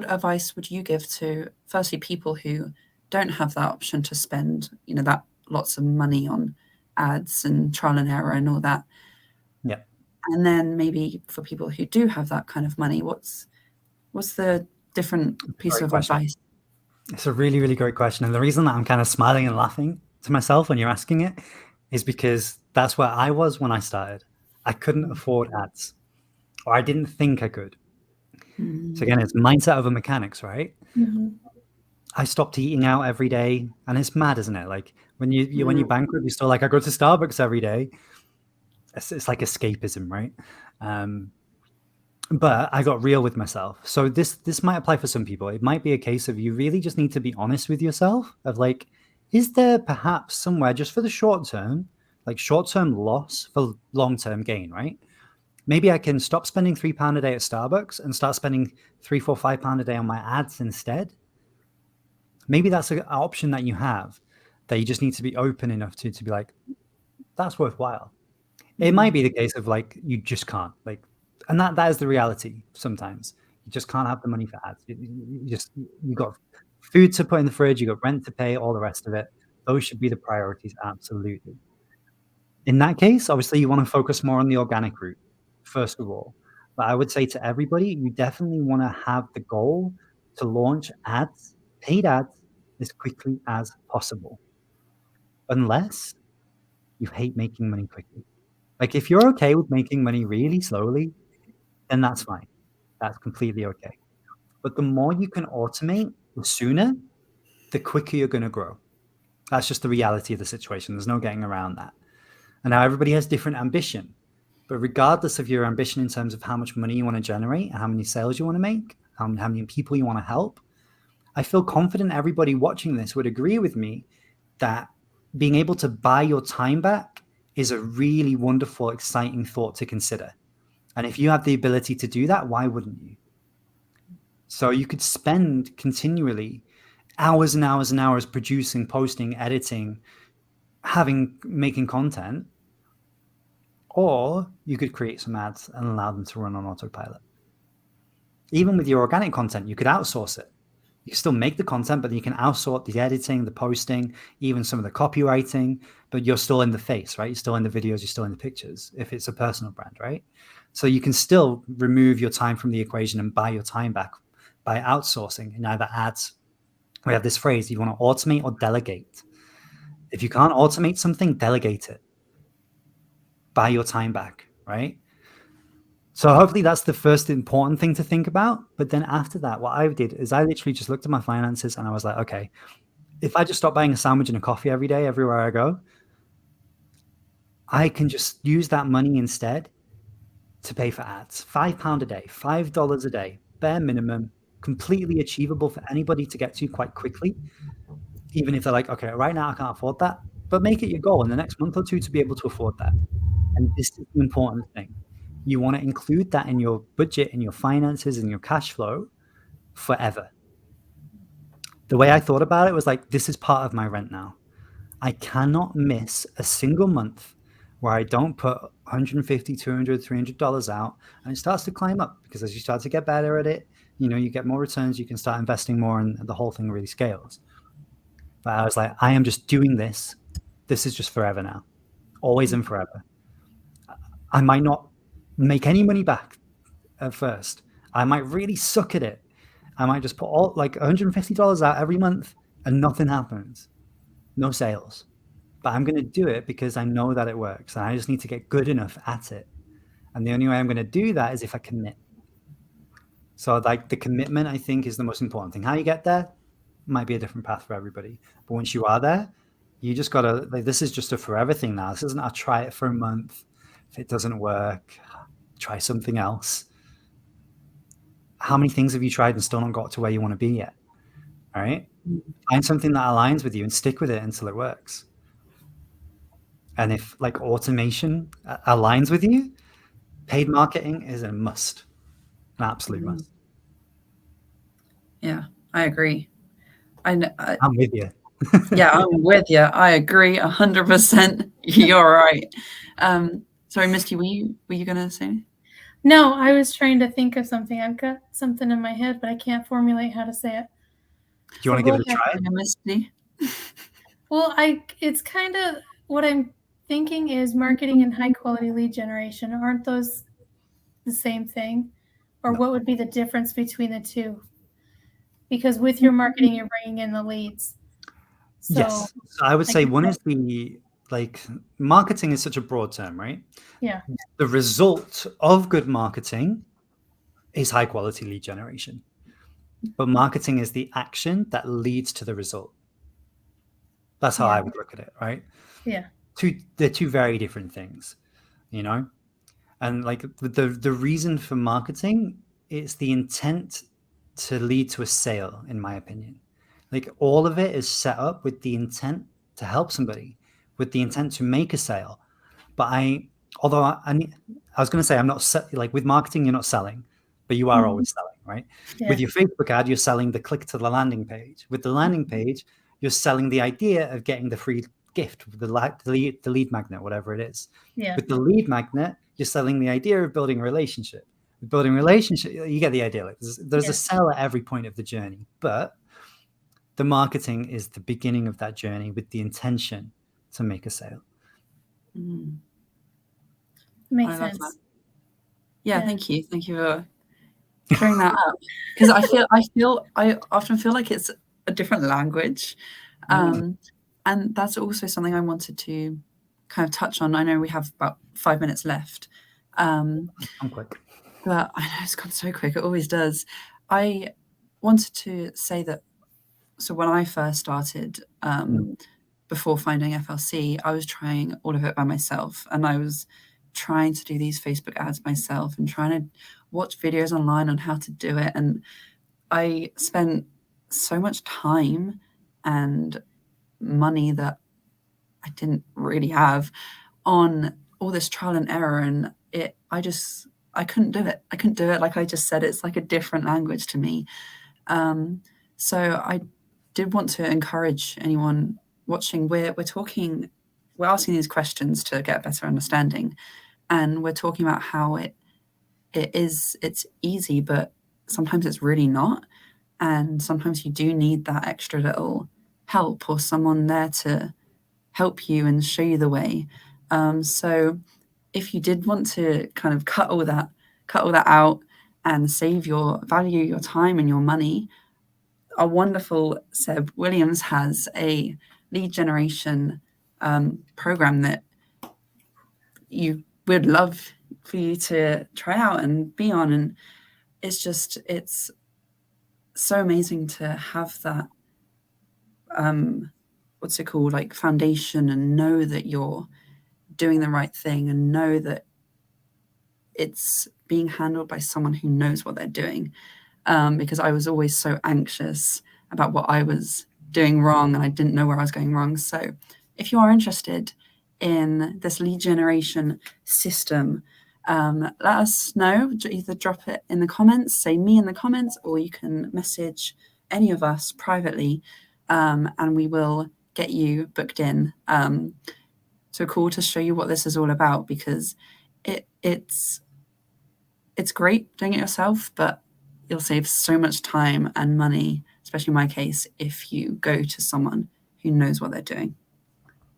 advice would you give to firstly people who don't have that option to spend, that lots of money on ads and trial and error and all that? Yeah. And then maybe for people who do have that kind of money, what's the different piece of advice? It's a really, really great question. And the reason that I'm kind of smiling and laughing to myself when you're asking it is because that's where I was when I started. I couldn't afford ads, or I didn't think I could. So again, it's mindset over mechanics, right? Mm-hmm. I stopped eating out every day, and it's mad, isn't it? Like when you bankrupt, you're still like, I go to Starbucks every day. It's like escapism, right? But I got real with myself. So this might apply for some people. It might be a case of you really just need to be honest with yourself of like, is there perhaps somewhere just for the short term, like short-term loss for long-term gain, right? Maybe I can stop spending £3 a day at Starbucks and start spending £3, £4, £5 a day on my ads instead. Maybe that's an option that you have that you just need to be open enough to be like, that's worthwhile. It might be the case of like, you just can't, like, and that is the reality sometimes. You just can't have the money for ads. You got food to put in the fridge, you got rent to pay, all the rest of it. Those should be the priorities, absolutely. In that case, obviously, you want to focus more on the organic route, first of all. But I would say to everybody, you definitely want to have the goal to launch ads, paid ads, as quickly as possible, unless you hate making money quickly. Like if you're okay with making money really slowly, then that's fine. That's completely okay. But the more you can automate, the sooner, the quicker you're going to grow. That's just the reality of the situation. There's no getting around that. And now everybody has different ambition. But regardless of your ambition in terms of how much money you want to generate and how many sales you want to make, how many people you want to help, I feel confident everybody watching this would agree with me that being able to buy your time back is a really wonderful, exciting thought to consider. And if you have the ability to do that, why wouldn't you? So you could spend continually hours and hours and hours producing, posting, editing, making content, or you could create some ads and allow them to run on autopilot. Even with your organic content, you could outsource it. You can still make the content, but you can outsource the editing, the posting, even some of the copywriting, but you're still in the face, right? You're still in the videos, you're still in the pictures, if it's a personal brand, right? So you can still remove your time from the equation and buy your time back by outsourcing in either ads. We have this phrase, you want to automate or delegate. If you can't automate something, delegate it. Buy your time back, right? So hopefully that's the first important thing to think about. But then after that, what I did is I literally just looked at my finances and I was like, okay, if I just stop buying a sandwich and a coffee every day, everywhere I go, I can just use that money instead to pay for ads. £5 a day, $5 a day, bare minimum, completely achievable for anybody to get to quite quickly. Even if they're like, okay, right now I can't afford that, but make it your goal in the next month or two to be able to afford that. And this is the important thing. You want to include that in your budget, in your finances, in your cash flow forever. The way I thought about it was like, this is part of my rent now. I cannot miss a single month where I don't put $150, $200, $300 out, and it starts to climb up because as you start to get better at it, you get more returns, you can start investing more, and the whole thing really scales. But I was like, I am just doing this. This is just forever now, always and forever. I might not make any money back at first. I might really suck at it. I might just put all like $150 out every month and nothing happens. No sales. But I'm going to do it because I know that it works and I just need to get good enough at it. And the only way I'm going to do that is if I commit. So like the commitment, I think, is the most important thing. How you get there might be a different path for everybody. But once you are there, you just got to, like, this is just a forever thing now. This isn't a try it for a month. If it doesn't work, try something else. How many things have you tried and still not got to where you want to be yet? All right. Find something that aligns with you and stick with it until it works. And if like automation aligns with you, paid marketing is a must, an absolute must. Yeah, I agree. I'm with you. Yeah, I'm with you. I agree 100%. You're right. Sorry, Misty, were you gonna say anything? No, I was trying to think of something. I've got something in my head, but I can't formulate how to say it. Do you want to give it a try? Misty? Well, it's kind of what I'm thinking is marketing and high quality lead generation. Aren't those the same thing? Or No. what would be the difference between the two? because with your marketing, you're bringing in the leads. So, yes. So I would say one is the, like, marketing is such a broad term, right? yeah. The result of good marketing is high quality lead generation. But marketing is the action that leads to the result. That's how I would look at it, right? Yeah. They're two very different things, you know? And like the reason for marketing is the intent to lead to a sale, in my opinion. Like all of it is set up with the intent to help somebody, with the intent to make a sale. But although I was going to say, I'm not like with marketing, you're not selling, but you are always selling, right? Yeah. With your Facebook ad, you're selling the click to the landing page. With the landing page, you're selling the idea of getting the free gift, the lead magnet, whatever it is. Yeah. With the lead magnet, you're selling the idea of building a relationship. With building a relationship, you get the idea. Like there's a sell at every point of the journey, but the marketing is the beginning of that journey with the intention to make a sale. Makes I love sense. that. Yeah, thank you for clearing that up, because I often feel like it's a different language, and that's also something I wanted to kind of touch on. I know we have about 5 minutes left, I'm quick. but I know it's gone so quick. It always does. I wanted to say that. So when I first started, before finding FLC, I was trying all of it by myself, and I was trying to do these Facebook ads myself and trying to watch videos online on how to do it. And I spent so much time and money that I didn't really have on all this trial and error, and I couldn't do it. I couldn't do it. Like I just said, it's like a different language to me. So I did want to encourage anyone watching. We're asking these questions to get a better understanding, and we're talking about how it's easy, but sometimes it's really not, and sometimes you do need that extra little help or someone there to help you and show you the way. So if you did want to kind of cut all that out and save your time and your money, our wonderful Seb Williams has a lead generation program that you would love for you to try out and be on. And it's so amazing to have that, what's it called, like foundation, and know that you're doing the right thing and know that it's being handled by someone who knows what they're doing. Because I was always so anxious about what I was doing wrong, and I didn't know where I was going wrong. So if you are interested in this lead generation system, let us know. Either drop it in the comments, say me in the comments, or you can message any of us privately, and we will get you booked in to a call to show you what this is all about, because it's great doing it yourself, but you'll save so much time and money, especially in my case, if you go to someone who knows what they're doing.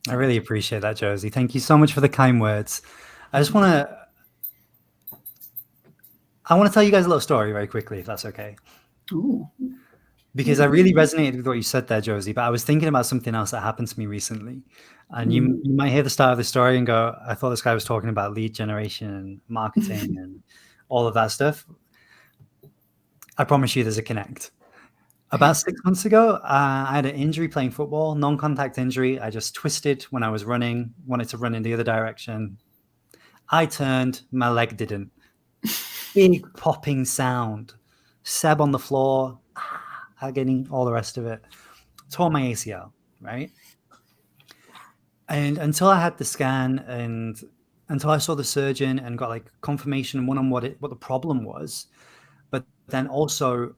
I really appreciate that, Josie. Thank you so much for the kind words. I want to tell you guys a little story very quickly, if that's okay. Ooh. Because I really resonated with what you said there, Josie, but I was thinking about something else that happened to me recently. And you might hear the start of the story and go, I thought this guy was talking about lead generation and marketing and all of that stuff. I promise you there's a connect. About 6 months ago, I had an injury playing football, non-contact injury. I just twisted when I was running, wanted to run in the other direction. I turned, my leg didn't. Big popping sound. Seb on the floor, agony, all the rest of it. Tore my ACL, right? And until I had the scan and until I saw the surgeon and got like confirmation on what the problem was, but then also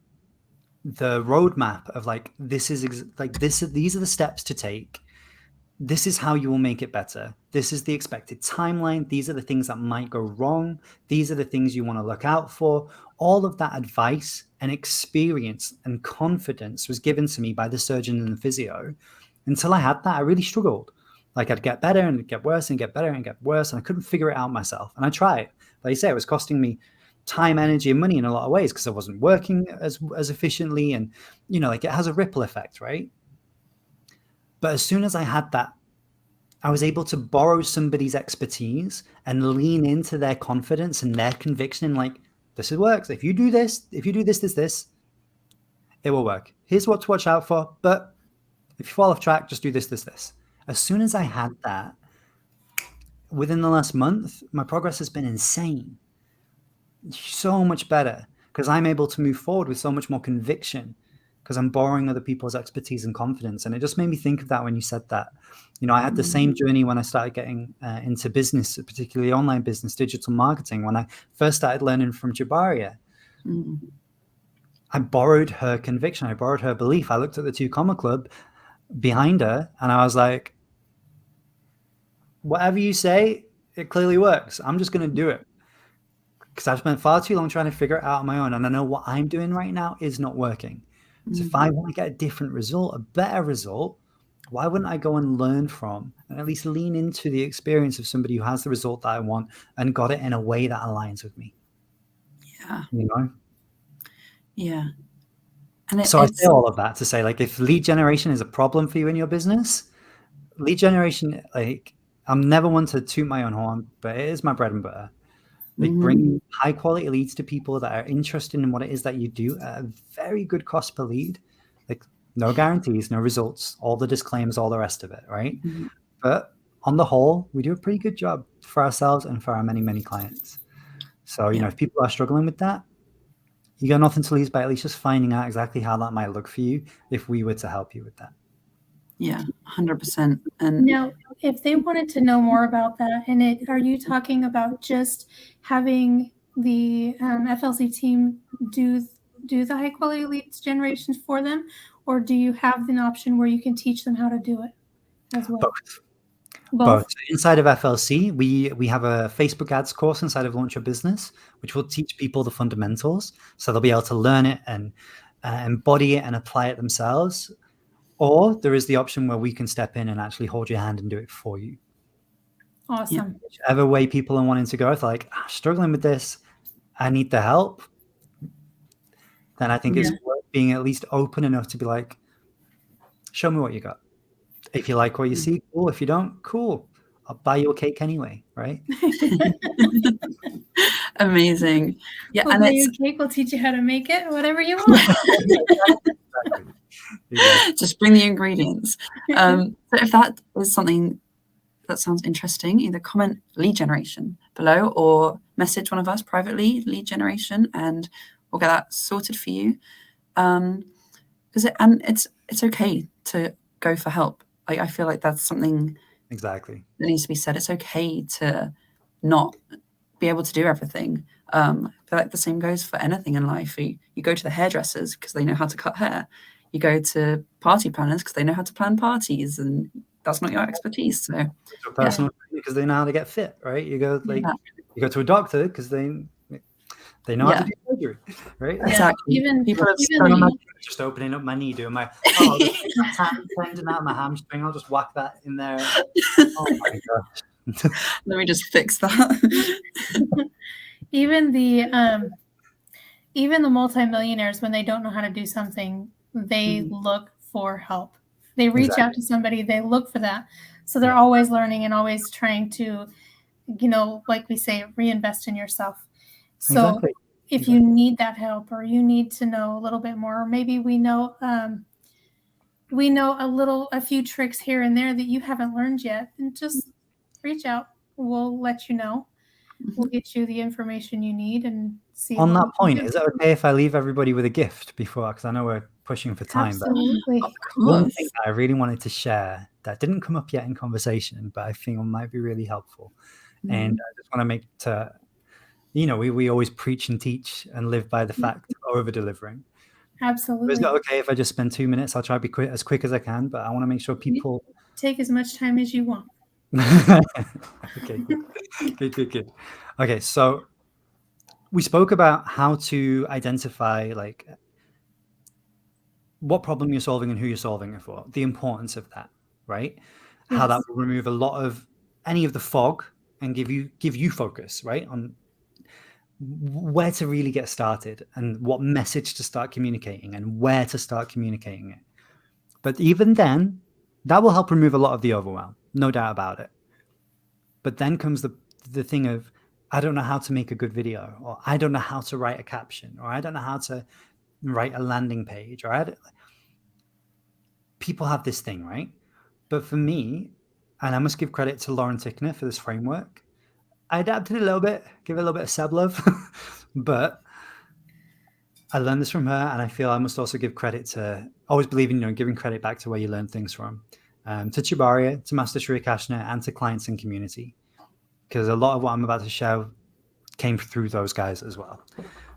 the roadmap of like these are the steps to take. This is how you will make it better. This is the expected timeline. These are the things that might go wrong. These are the things you want to look out for. All of that advice and experience and confidence was given to me by the surgeon and the physio. Until I had that, I really struggled. Like I'd get better and it'd get worse and get better and get worse. And I couldn't figure it out myself. And I tried. Like you say, it was costing me time, energy, and money in a lot of ways because I wasn't working as efficiently, and like it has a ripple effect, right? But as soon as I had that, I was able to borrow somebody's expertise and lean into their confidence and their conviction in like, this works. If you do this, this, it will work. Here's what to watch out for. But if you fall off track, just do this, this. As soon as I had that, within the last month, my progress has been insane. So much better because I'm able to move forward with so much more conviction because I'm borrowing other people's expertise and confidence. And it just made me think of that when you said that. I had the same journey when I started getting into business, particularly online business, digital marketing. When I first started learning from Jabaria, I borrowed her conviction. I borrowed her belief. I looked at the 2 Comma Club behind her and I was like, whatever you say, it clearly works. I'm just going to do it. Because I've spent far too long trying to figure it out on my own. And I know what I'm doing right now is not working. So if I want to get a different result, a better result, why wouldn't I go and learn from and at least lean into the experience of somebody who has the result that I want and got it in a way that aligns with me? Yeah. Yeah. And so I say all of that to say, like, if lead generation is a problem for you in your business, lead generation, like, I'm never one to toot my own horn, but it is my bread and butter. Like bringing high quality leads to people that are interested in what it is that you do at a very good cost per lead. Like no guarantees, no results, all the disclaimers, all the rest of it, right? But on the whole, we do a pretty good job for ourselves and for our many, many clients. So, if people are struggling with that, you got nothing to lose by at least just finding out exactly how that might look for you if we were to help you with that. Yeah, 100%. And now, if they wanted to know more about that, and are you talking about just having the FLC team do the high quality leads generation for them, or do you have an option where you can teach them how to do it as well? Both. Inside of FLC, we have a Facebook ads course inside of Launch Your Business, which will teach people the fundamentals, so they'll be able to learn it and embody it and apply it themselves. Or there is the option where we can step in and actually hold your hand and do it for you. Awesome. Whichever way people are wanting to go, if they're like, struggling with this, I need the help, then I think it's worth being at least open enough to be like, show me what you got. If you like what you see, cool. If you don't, cool. I'll buy you a cake anyway, right? Amazing. Yeah, we'll buy you a cake. We'll teach you how to make it, whatever you want. Just bring the ingredients. So if that is something that sounds interesting, either comment lead generation below or message one of us privately, lead generation, and we'll get that sorted for you. Because it's okay to go for help. I feel like that's something exactly that needs to be said. It's okay to not be able to do everything. I feel like the same goes for anything in life. You go to the hairdressers because they know how to cut hair. You go to party planners because they know how to plan parties, and that's not your expertise. So personal because they know how to get fit, right? You go you go to a doctor because they know how to do surgery, right? Exactly. Even people just opening up my knee, doing my tendon out my hamstring. I'll just whack that in there. Oh my gosh! Let me just fix that. Even the multimillionaires, when they don't know how to do something, they look for help. They reach out to somebody. They look for that. So they're always learning and always trying to, like we say, reinvest in yourself. So if you need that help, or you need to know a little bit more, or maybe we know a few tricks here and there that you haven't learned yet, then just reach out. We'll let you know. We'll get you the information you need and see. On that point, is it okay if I leave everybody with a gift before? Because I know we're pushing for time. Absolutely. But one thing that I really wanted to share that didn't come up yet in conversation, but I think it might be really helpful. And I just want to make to, we always preach and teach and live by the fact of over delivering. Absolutely. Is it okay if I just spend 2 minutes? I'll try to be as quick as I can, but I want to make sure people take as much time as you want. Okay, good. Okay, so we spoke about how to identify like what problem you're solving and who you're solving it for, the importance of that, right? Yes. How that will remove a lot of any of the fog and give you focus, right? where to really get started and what message to start communicating and where to start communicating it. But even then, that will help remove a lot of the overwhelm, no doubt about it. But then comes the thing of, I don't know how to make a good video, or I don't know how to write a caption, or I don't know how to write a landing page, or people have this thing, right? But for me, and I must give credit to Lauren Tickner for this framework, I adapted it a little bit, give it a little bit of Seb love, but I learned this from her, and I feel I must also give credit to, always believe in, giving credit back to where you learn things from, to Chibaria, to Master Shri Kashna, and to clients and community, because a lot of what I'm about to share came through those guys as well.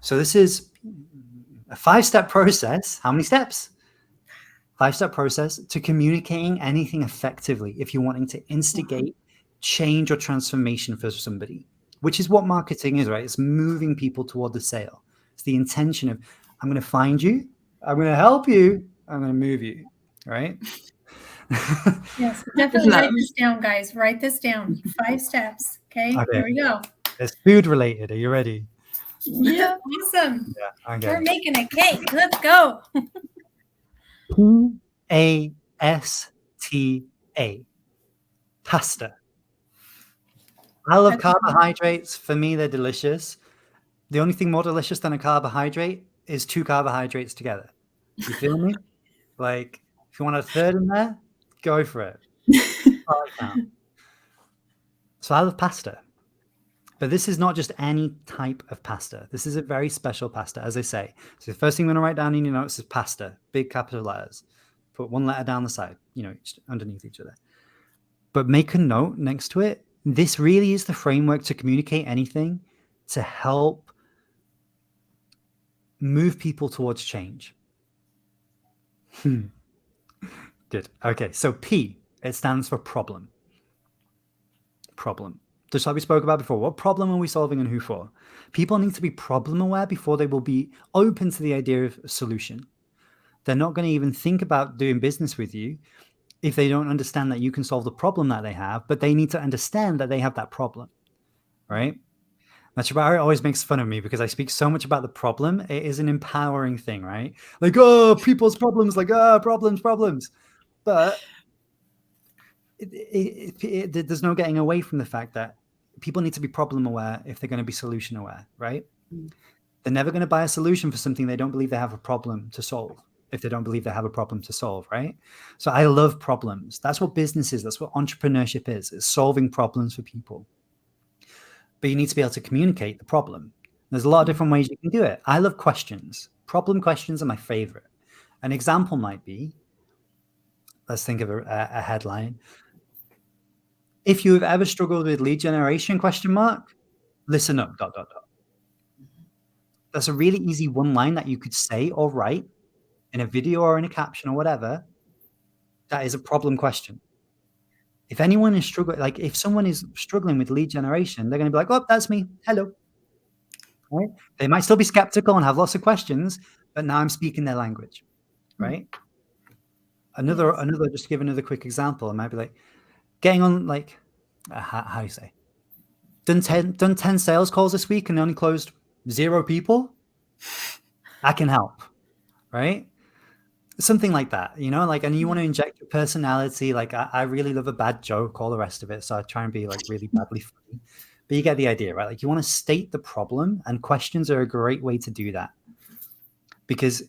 So this is a 5-step process. How many steps? 5-step process to communicating anything effectively if you're wanting to instigate change or transformation for somebody, which is what marketing is, right? It's moving people toward the sale. It's the intention of, I'm going to find you, I'm going to help you, I'm going to move you, right? Yes, definitely write this down, guys. Write this down. 5 steps. Okay, here we go. It's food related. Are you ready? Yeah, awesome. Yeah, okay. We're making a cake. Let's go. Pasta. Pasta. I love carbohydrates. For me, they're delicious. The only thing more delicious than a carbohydrate is 2 carbohydrates together. You feel me? Like, if you want a third in there, go for it. So I love pasta. But this is not just any type of pasta. This is a very special pasta, as I say. So the first thing I'm going to write down in your notes is pasta, big capital letters. Put 1 letter down the side, underneath each other. But make a note next to it. This really is the framework to communicate anything, to help move people towards change. Good. Okay, so P, it stands for problem. Problem. Just like we spoke about before, what problem are we solving and who for? People need to be problem aware before they will be open to the idea of a solution. They're not going to even think about doing business with you if they don't understand that you can solve the problem that they have, but they need to understand that they have that problem, right? Now, Chibari always makes fun of me because I speak so much about the problem. It is an empowering thing, right? Like, oh, people's problems, like, problems. But there's no getting away from the fact that people need to be problem aware if they're going to be solution aware, right? They're never going to buy a solution for something they don't believe they have a problem to solve, if they don't believe they have a problem to solve, right? So I love problems. That's what business is. That's what entrepreneurship is. It's solving problems for people. But you need to be able to communicate the problem. There's a lot of different ways you can do it. I love questions. Problem questions are my favorite. An example might be, let's think of a headline. If you have ever struggled with lead generation, ? Listen up, ... That's a really easy 1 line that you could say or write in a video or in a caption or whatever. That is a problem question. If anyone is struggling, like if someone is struggling with lead generation, they're going to be like, oh, that's me. Hello. Right? They might still be skeptical and have lots of questions, but now I'm speaking their language, right? Another, just to give another quick example, I might be like, getting on, like, how do you say? Done 10 sales calls this week and only closed 0 people? I can help, right? Something like that, and you want to inject your personality. Like, I really love a bad joke, all the rest of it. So I try and be like really badly funny, but you get the idea, right? Like, you want to state the problem, and questions are a great way to do that. Because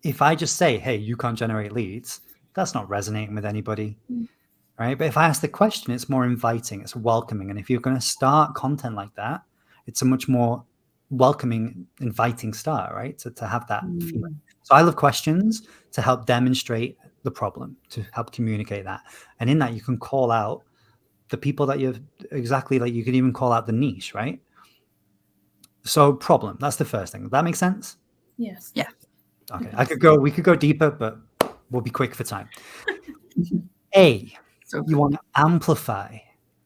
if I just say, hey, you can't generate leads, that's not resonating with anybody, right? But if I ask the question, it's more inviting, it's welcoming. And if you're going to start content like that, it's a much more welcoming, inviting start, right? To have that feeling. So I love questions to help demonstrate the problem, to help communicate that. And in that, you can call out the people that you've exactly, like you can even call out the niche, right? So problem, that's the first thing. Does that make sense? Yes. Yeah. Okay. We could go deeper, but we'll be quick for time. You want to amplify,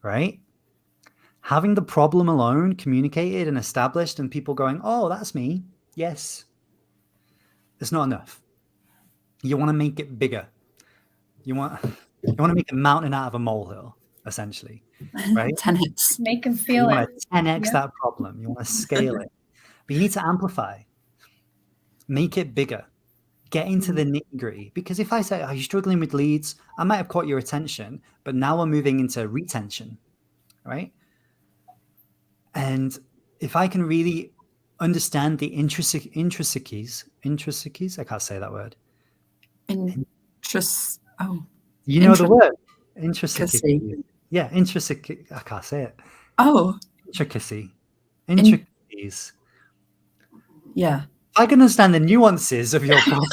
right? Having the problem alone communicated and established and people going, oh, that's me. Yes. It's not enough. You want to make it bigger. You want to make a mountain out of a molehill, essentially, right? 10x. Make them feel you it. want to 10x that problem. You want to scale it. But you need to amplify, make it bigger, get into the nitty-gritty. Because if I say, are you struggling with leads? I might have caught your attention, but now we're moving into retention, right? And if I can really understand the intricacies, I can't say that word. You know the word. Intricacy. Yeah, intricacy. I can't say it. Oh. Intricacies. Yeah. If I can understand the nuances of your problem,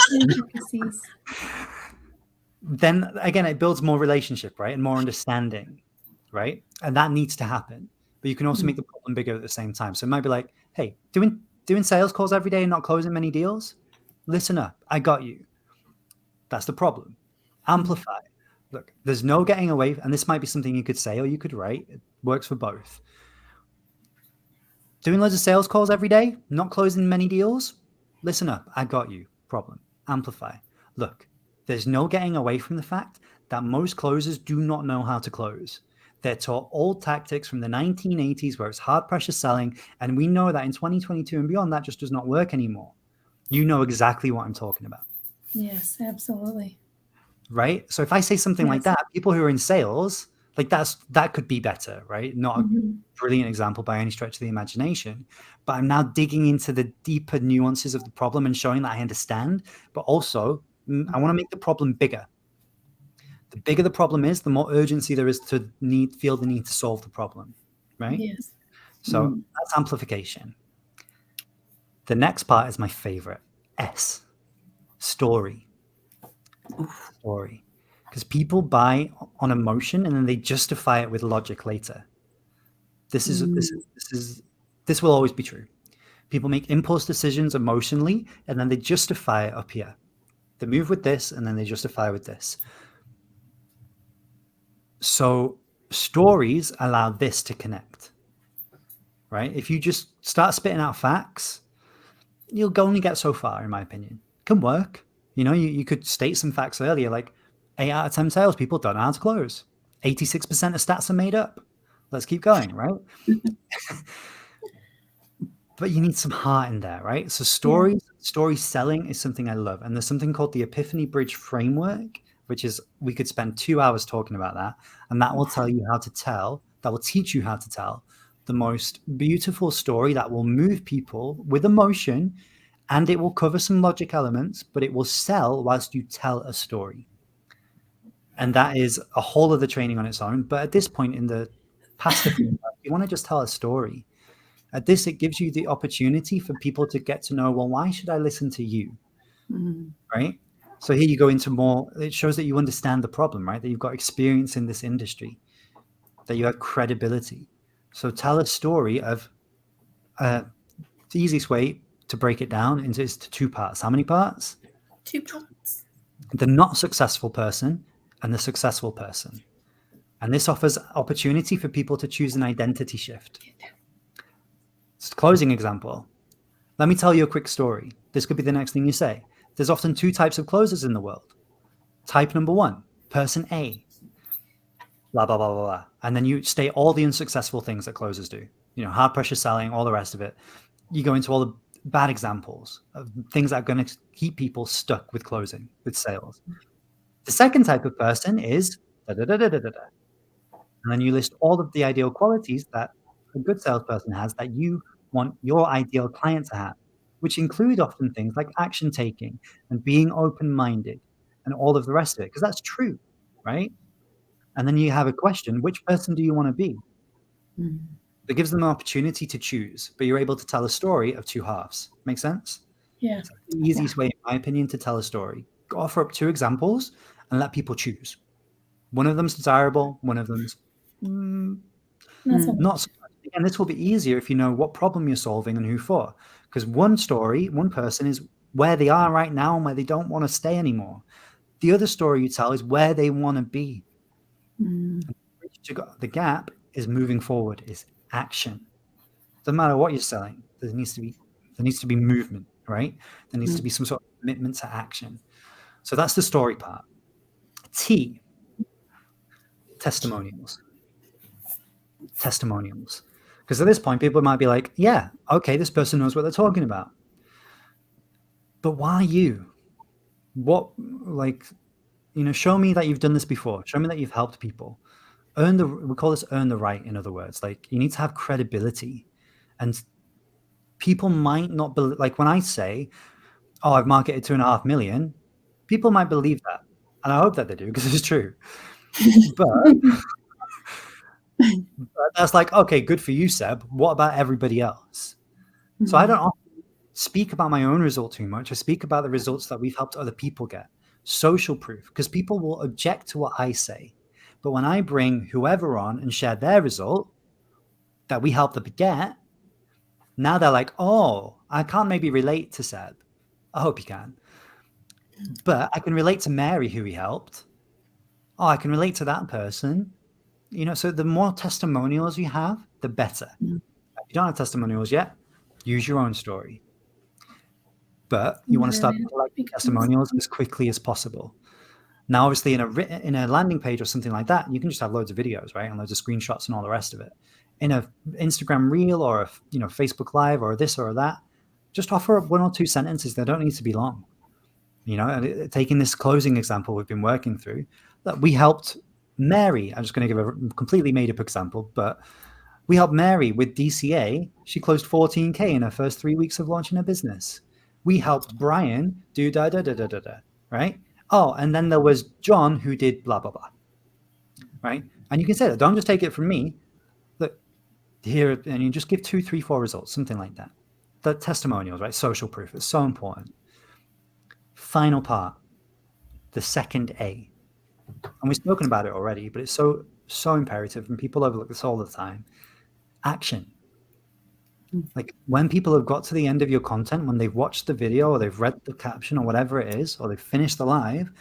then again, it builds more relationship, right? And more understanding, right? And that needs to happen. But you can also make the problem bigger at the same time. So it might be like, hey, doing sales calls every day and not closing many deals? Listen up. I got you. That's the problem. Amplify. Look, there's no getting away. And this might be something you could say or you could write. It works for both. Doing loads of sales calls every day, not closing many deals? Listen up. I got you. Problem. Amplify. Look, there's no getting away from the fact that most closers do not know how to close. They're taught old tactics from the 1980s where it's hard pressure selling. And we know that in 2022 and beyond, that just does not work anymore. You know exactly what I'm talking about. Yes, absolutely. Right? So if I say something like that, people who are in sales, like that could be better, right? Not a brilliant example by any stretch of the imagination, but I'm now digging into the deeper nuances of the problem and showing that I understand, but also I want to make the problem bigger. The bigger the problem is, the more urgency there is to feel the need to solve the problem, right? Yes. So that's amplification. The next part is my favorite. S. Story. Story. Because people buy on emotion and then they justify it with logic later. This will always be true. People make impulse decisions emotionally and then they justify it up here. They move with this and then they justify with this. So stories allow this to connect, right? If you just start spitting out facts, you'll only get so far, in my opinion. Can work. You could state some facts earlier, like 8 out of 10 salespeople don't know how to close. 86% of stats are made up. Let's keep going, right? But you need some heart in there, right? So story selling is something I love. And there's something called the Epiphany Bridge Framework, which is, we could spend 2 hours talking about that. And that will tell you how to tell, that will teach you how to tell the most beautiful story that will move people with emotion, and it will cover some logic elements, but it will sell whilst you tell a story. And that is a whole other training on its own. But at this point in the past, you want to just tell a story. At this, it gives you the opportunity for people to get to know, well, why should I listen to you? Right? So here you go into more, it shows that you understand the problem, right? That you've got experience in this industry, that you have credibility. So tell a story of, the easiest way to break it down is to 2 parts. How many parts? 2 parts. The not successful person and the successful person. And this offers opportunity for people to choose an identity shift. It's a closing example. Let me tell you a quick story. This could be the next thing you say. There's often 2 types of closers in the world. Type number 1, person A, blah, blah, blah, blah, blah. And then you state all the unsuccessful things that closers do. Hard pressure selling, all the rest of it. You go into all the bad examples of things that are going to keep people stuck with closing, with sales. The second type of person is da-da-da-da-da-da. And then you list all of the ideal qualities that a good salesperson has that you want your ideal client to have, which include often things like action taking and being open-minded and all of the rest of it, because that's true, right? And then you have a question, which person do you want to be? That gives them an opportunity to choose, but you're able to tell a story of 2 halves. Make sense? Yeah. It's the easiest way, in my opinion, to tell a story. Offer up 2 examples and let people choose. One of them's desirable, one of them's not so much. And this will be easier if you know what problem you're solving and who for. Because one story, one person is where they are right now and where they don't want to stay anymore. The other story you tell is where they want to be. The gap is moving forward, is action. Doesn't matter what you're selling. There needs to be movement, right? There needs to be some sort of commitment to action. So that's the story part. T, testimonials. Testimonials. Because at this point, people might be like, yeah, okay, this person knows what they're talking about. But why you? What, like, show me that you've done this before. Show me that you've helped people. We call this earn the right, in other words. Like, you need to have credibility. And people might not believe, like when I say, oh, I've marketed 2.5 million, people might believe that. And I hope that they do, because it's true. But that's like, okay, good for you, Seb. What about everybody else? So I don't often speak about my own result too much. I speak about the results that we've helped other people get. Social proof, because people will object to what I say. But when I bring whoever on and share their result that we helped them get, now they're like, oh, I can't maybe relate to Seb. I hope you can. But I can relate to Mary, who he helped. Oh, I can relate to that person. So the more testimonials you have, the better. If you don't have testimonials yet, use your own story. But you want to start collecting testimonials as quickly as possible. Now, obviously, in a landing page or something like that, you can just have loads of videos, right, and loads of screenshots and all the rest of it. In a Instagram Reel or a Facebook Live or this or that, just offer up 1 or 2 sentences. They don't need to be long. Taking this closing example we've been working through, that we helped Mary. I'm just going to give a completely made-up example, but we helped Mary with DCA. She closed 14K in her first 3 weeks of launching her business. We helped Brian do da-da-da-da-da-da, right? Oh, and then there was John who did blah, blah, blah, right? And you can say that. Don't just take it from me. Look, here, and you just give 2, 3, 4 results, something like that. The testimonials, right? Social proof is so important. Final part, the second A. And we've spoken about it already, but it's so imperative, and people overlook this all the time. Action. Like when people have got to the end of your content, when they've watched the video or they've read the caption or whatever it is, or they've finished the live,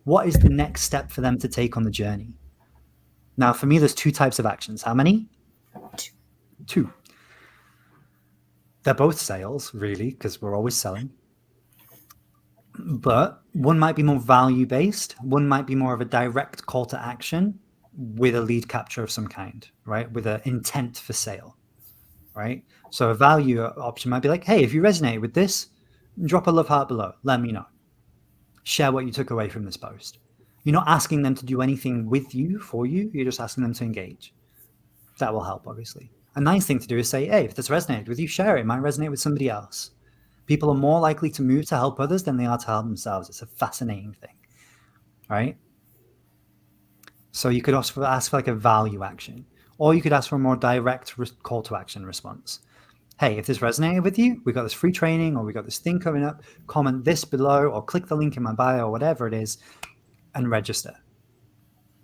what is the next step for them to take on the journey? Now, for me, there's 2 types of actions. How many? 2. They're both sales, really, because we're always selling. But one might be more value-based. One might be more of a direct call to action with a lead capture of some kind, right? With an intent for sale, right? So a value option might be like, hey, if you resonate with this, drop a love heart below. Let me know. Share what you took away from this post. You're not asking them to do anything with you, for you. You're just asking them to engage. That will help, obviously. A nice thing to do is say, hey, if this resonated with you, share it. It might resonate with somebody else. People are more likely to move to help others than they are to help themselves. It's a fascinating thing, right? So you could also ask for like a value action, or you could ask for a more direct call to action response. Hey, if this resonated with you, we got this free training, or we got this thing coming up, comment this below, or click the link in my bio, or whatever it is, and register.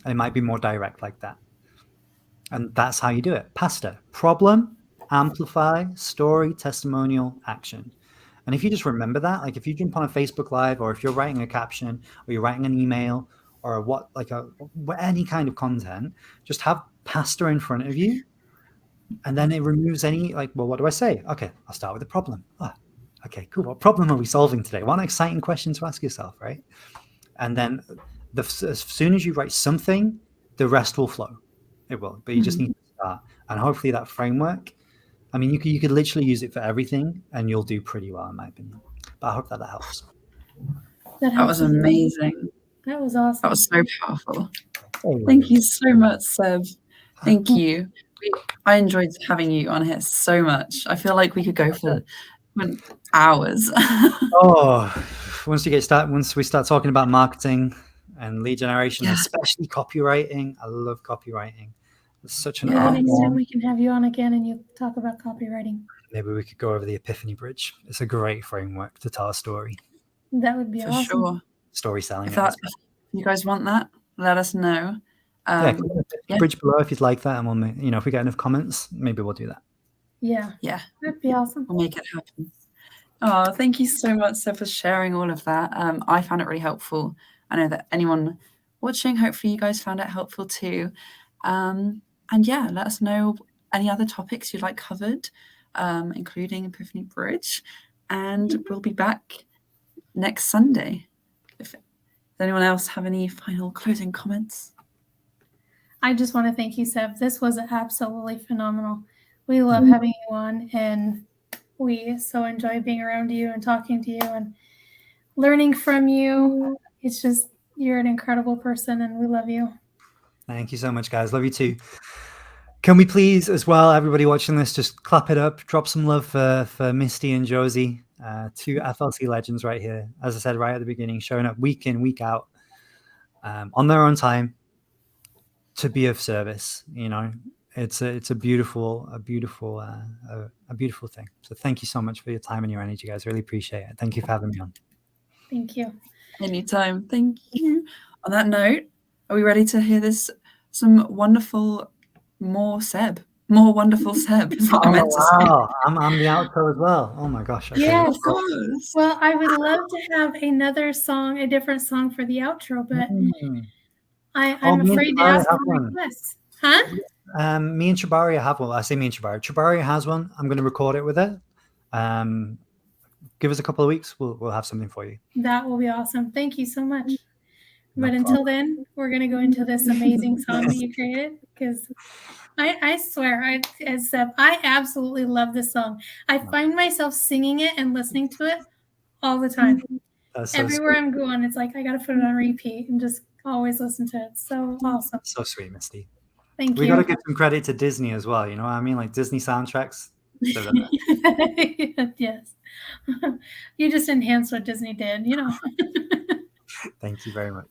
It might be more direct like that. And that's how you do it. PASTA: problem, amplify, story, testimonial, action. And if you just remember that, like if you jump on a Facebook Live, or if you're writing a caption, or you're writing an email, or any kind of content, just have PASTA in front of you. And then it removes any, well, what do I say? Okay, I'll start with the problem. Okay, cool. What problem are we solving today? What an exciting question to ask yourself, right? And then as soon as you write something, the rest will flow. It will, but you just need to start. And hopefully that framework, I mean, you could literally use it for everything and you'll do pretty well, in my opinion. But I hope that helps. That was amazing. That was awesome. That was so powerful. Thank you so much, Seb. Thank you. I enjoyed having you on here so much. I feel like we could go for hours. Once we start talking about marketing and lead generation, especially copywriting. I love copywriting. It's such an art Next form. time we can have you on again and you talk about copywriting. Maybe we could go over the Epiphany Bridge. It's a great framework to tell a story. That would be awesome. Sure. Story selling. If you guys want that, let us know. Bridge below if you'd like that, and we'll, if we get enough comments, maybe we'll do that. Yeah, that'd be awesome. We'll make it happen. Oh, thank you so much, Seb, for sharing all of that. I found it really helpful. I know that anyone watching, hopefully you guys found it helpful too. And let us know any other topics you'd like covered, including Epiphany Bridge. And we'll be back next Sunday. Does anyone else have any final closing comments? I just want to thank you, Seb. This was absolutely phenomenal. We love having you on, and we so enjoy being around you and talking to you and learning from you. It's just, you're an incredible person, and we love you. Thank you so much, guys. Love you too. Can we please, as well, everybody watching this, just clap it up, drop some love for Misty and Josie, two FLC legends right here. As I said right at the beginning, showing up week in, week out, on their own time to be of service. You know, it's a beautiful thing. So thank you so much for your time and your energy, guys. Really appreciate it. Thank you for having me on. Thank you. Anytime. Thank you. On that note, are we ready to hear some wonderful more wonderful Seb? Is what I meant to say. Wow, I'm the outro as well. Oh my gosh. Okay. Yes. Well, I would love to have another song, a different song for the outro, but I'm afraid to ask for requests. Huh? Me and Chabaria have one. I say me and Chabaria. Chabaria has one. I'm going to record it with her. Give us a couple of weeks. We'll have something for you. That will be awesome. Thank you so much. But until then, we're going to go into this amazing song that you created, because I swear, I absolutely love this song. I find myself singing it and listening to it all the time. That's so everywhere sweet. I'm going, it's like I got to put it on repeat and just always listen to it. So awesome. So sweet, Misty. Thank you. We got to give some credit to Disney as well. You know what I mean? Like Disney soundtracks. Yes. You just enhanced what Disney did, you know. Thank you very much.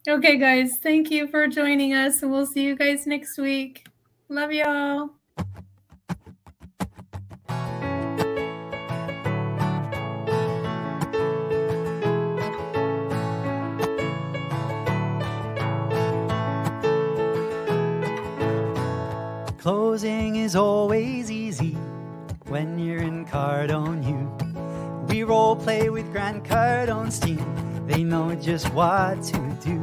Okay, guys. Thank you for joining us, and we'll see you guys next week. Love y'all. Closing is always easy when you're in Cardone U. We role play with Grant Cardone's team. They know just what to do.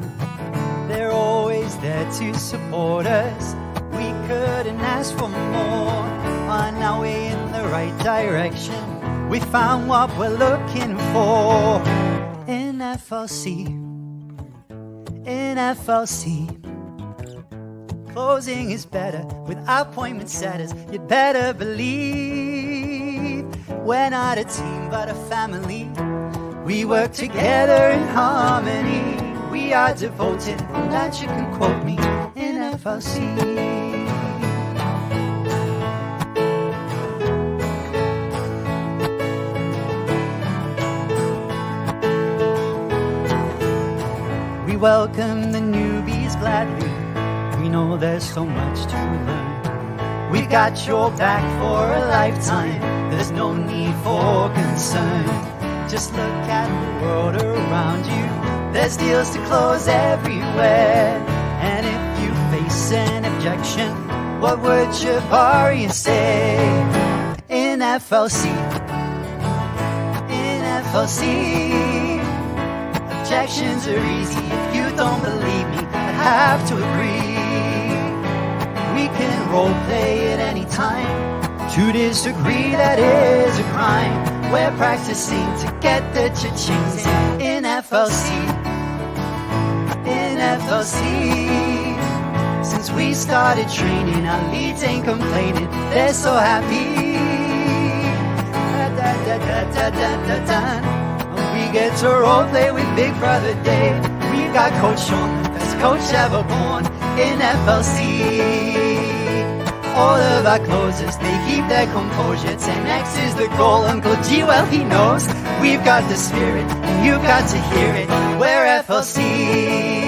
They're always there to support us. We couldn't ask for more. On our way in the right direction, we found what we're looking for. In FLC, in FLC. Closing is better with appointment setters. You'd better believe we're not a team but a family. We work together in harmony. We are devoted, on that you can quote me, in FLC. We welcome the newbies gladly. We know there's so much to learn. We've got your back for a lifetime. There's no need for concern. Just look at the world around you. There's deals to close everywhere. And if you face an objection, what would Jabari say? In FLC, in FLC, objections are easy. If you don't believe me, I have to agree. We can role play at any time. To disagree, that is a crime. We're practicing to get the cha-chings in FLC, in FLC. Since we started training, our leads ain't complaining. They're so happy. We get to role play with Big Brother Dave. We've got Coach Sean, the best coach ever born in FLC. All of our closers, they keep their composure. 10x is the goal, Uncle G, well he knows. We've got the spirit, and you've got to hear it. We're FLC.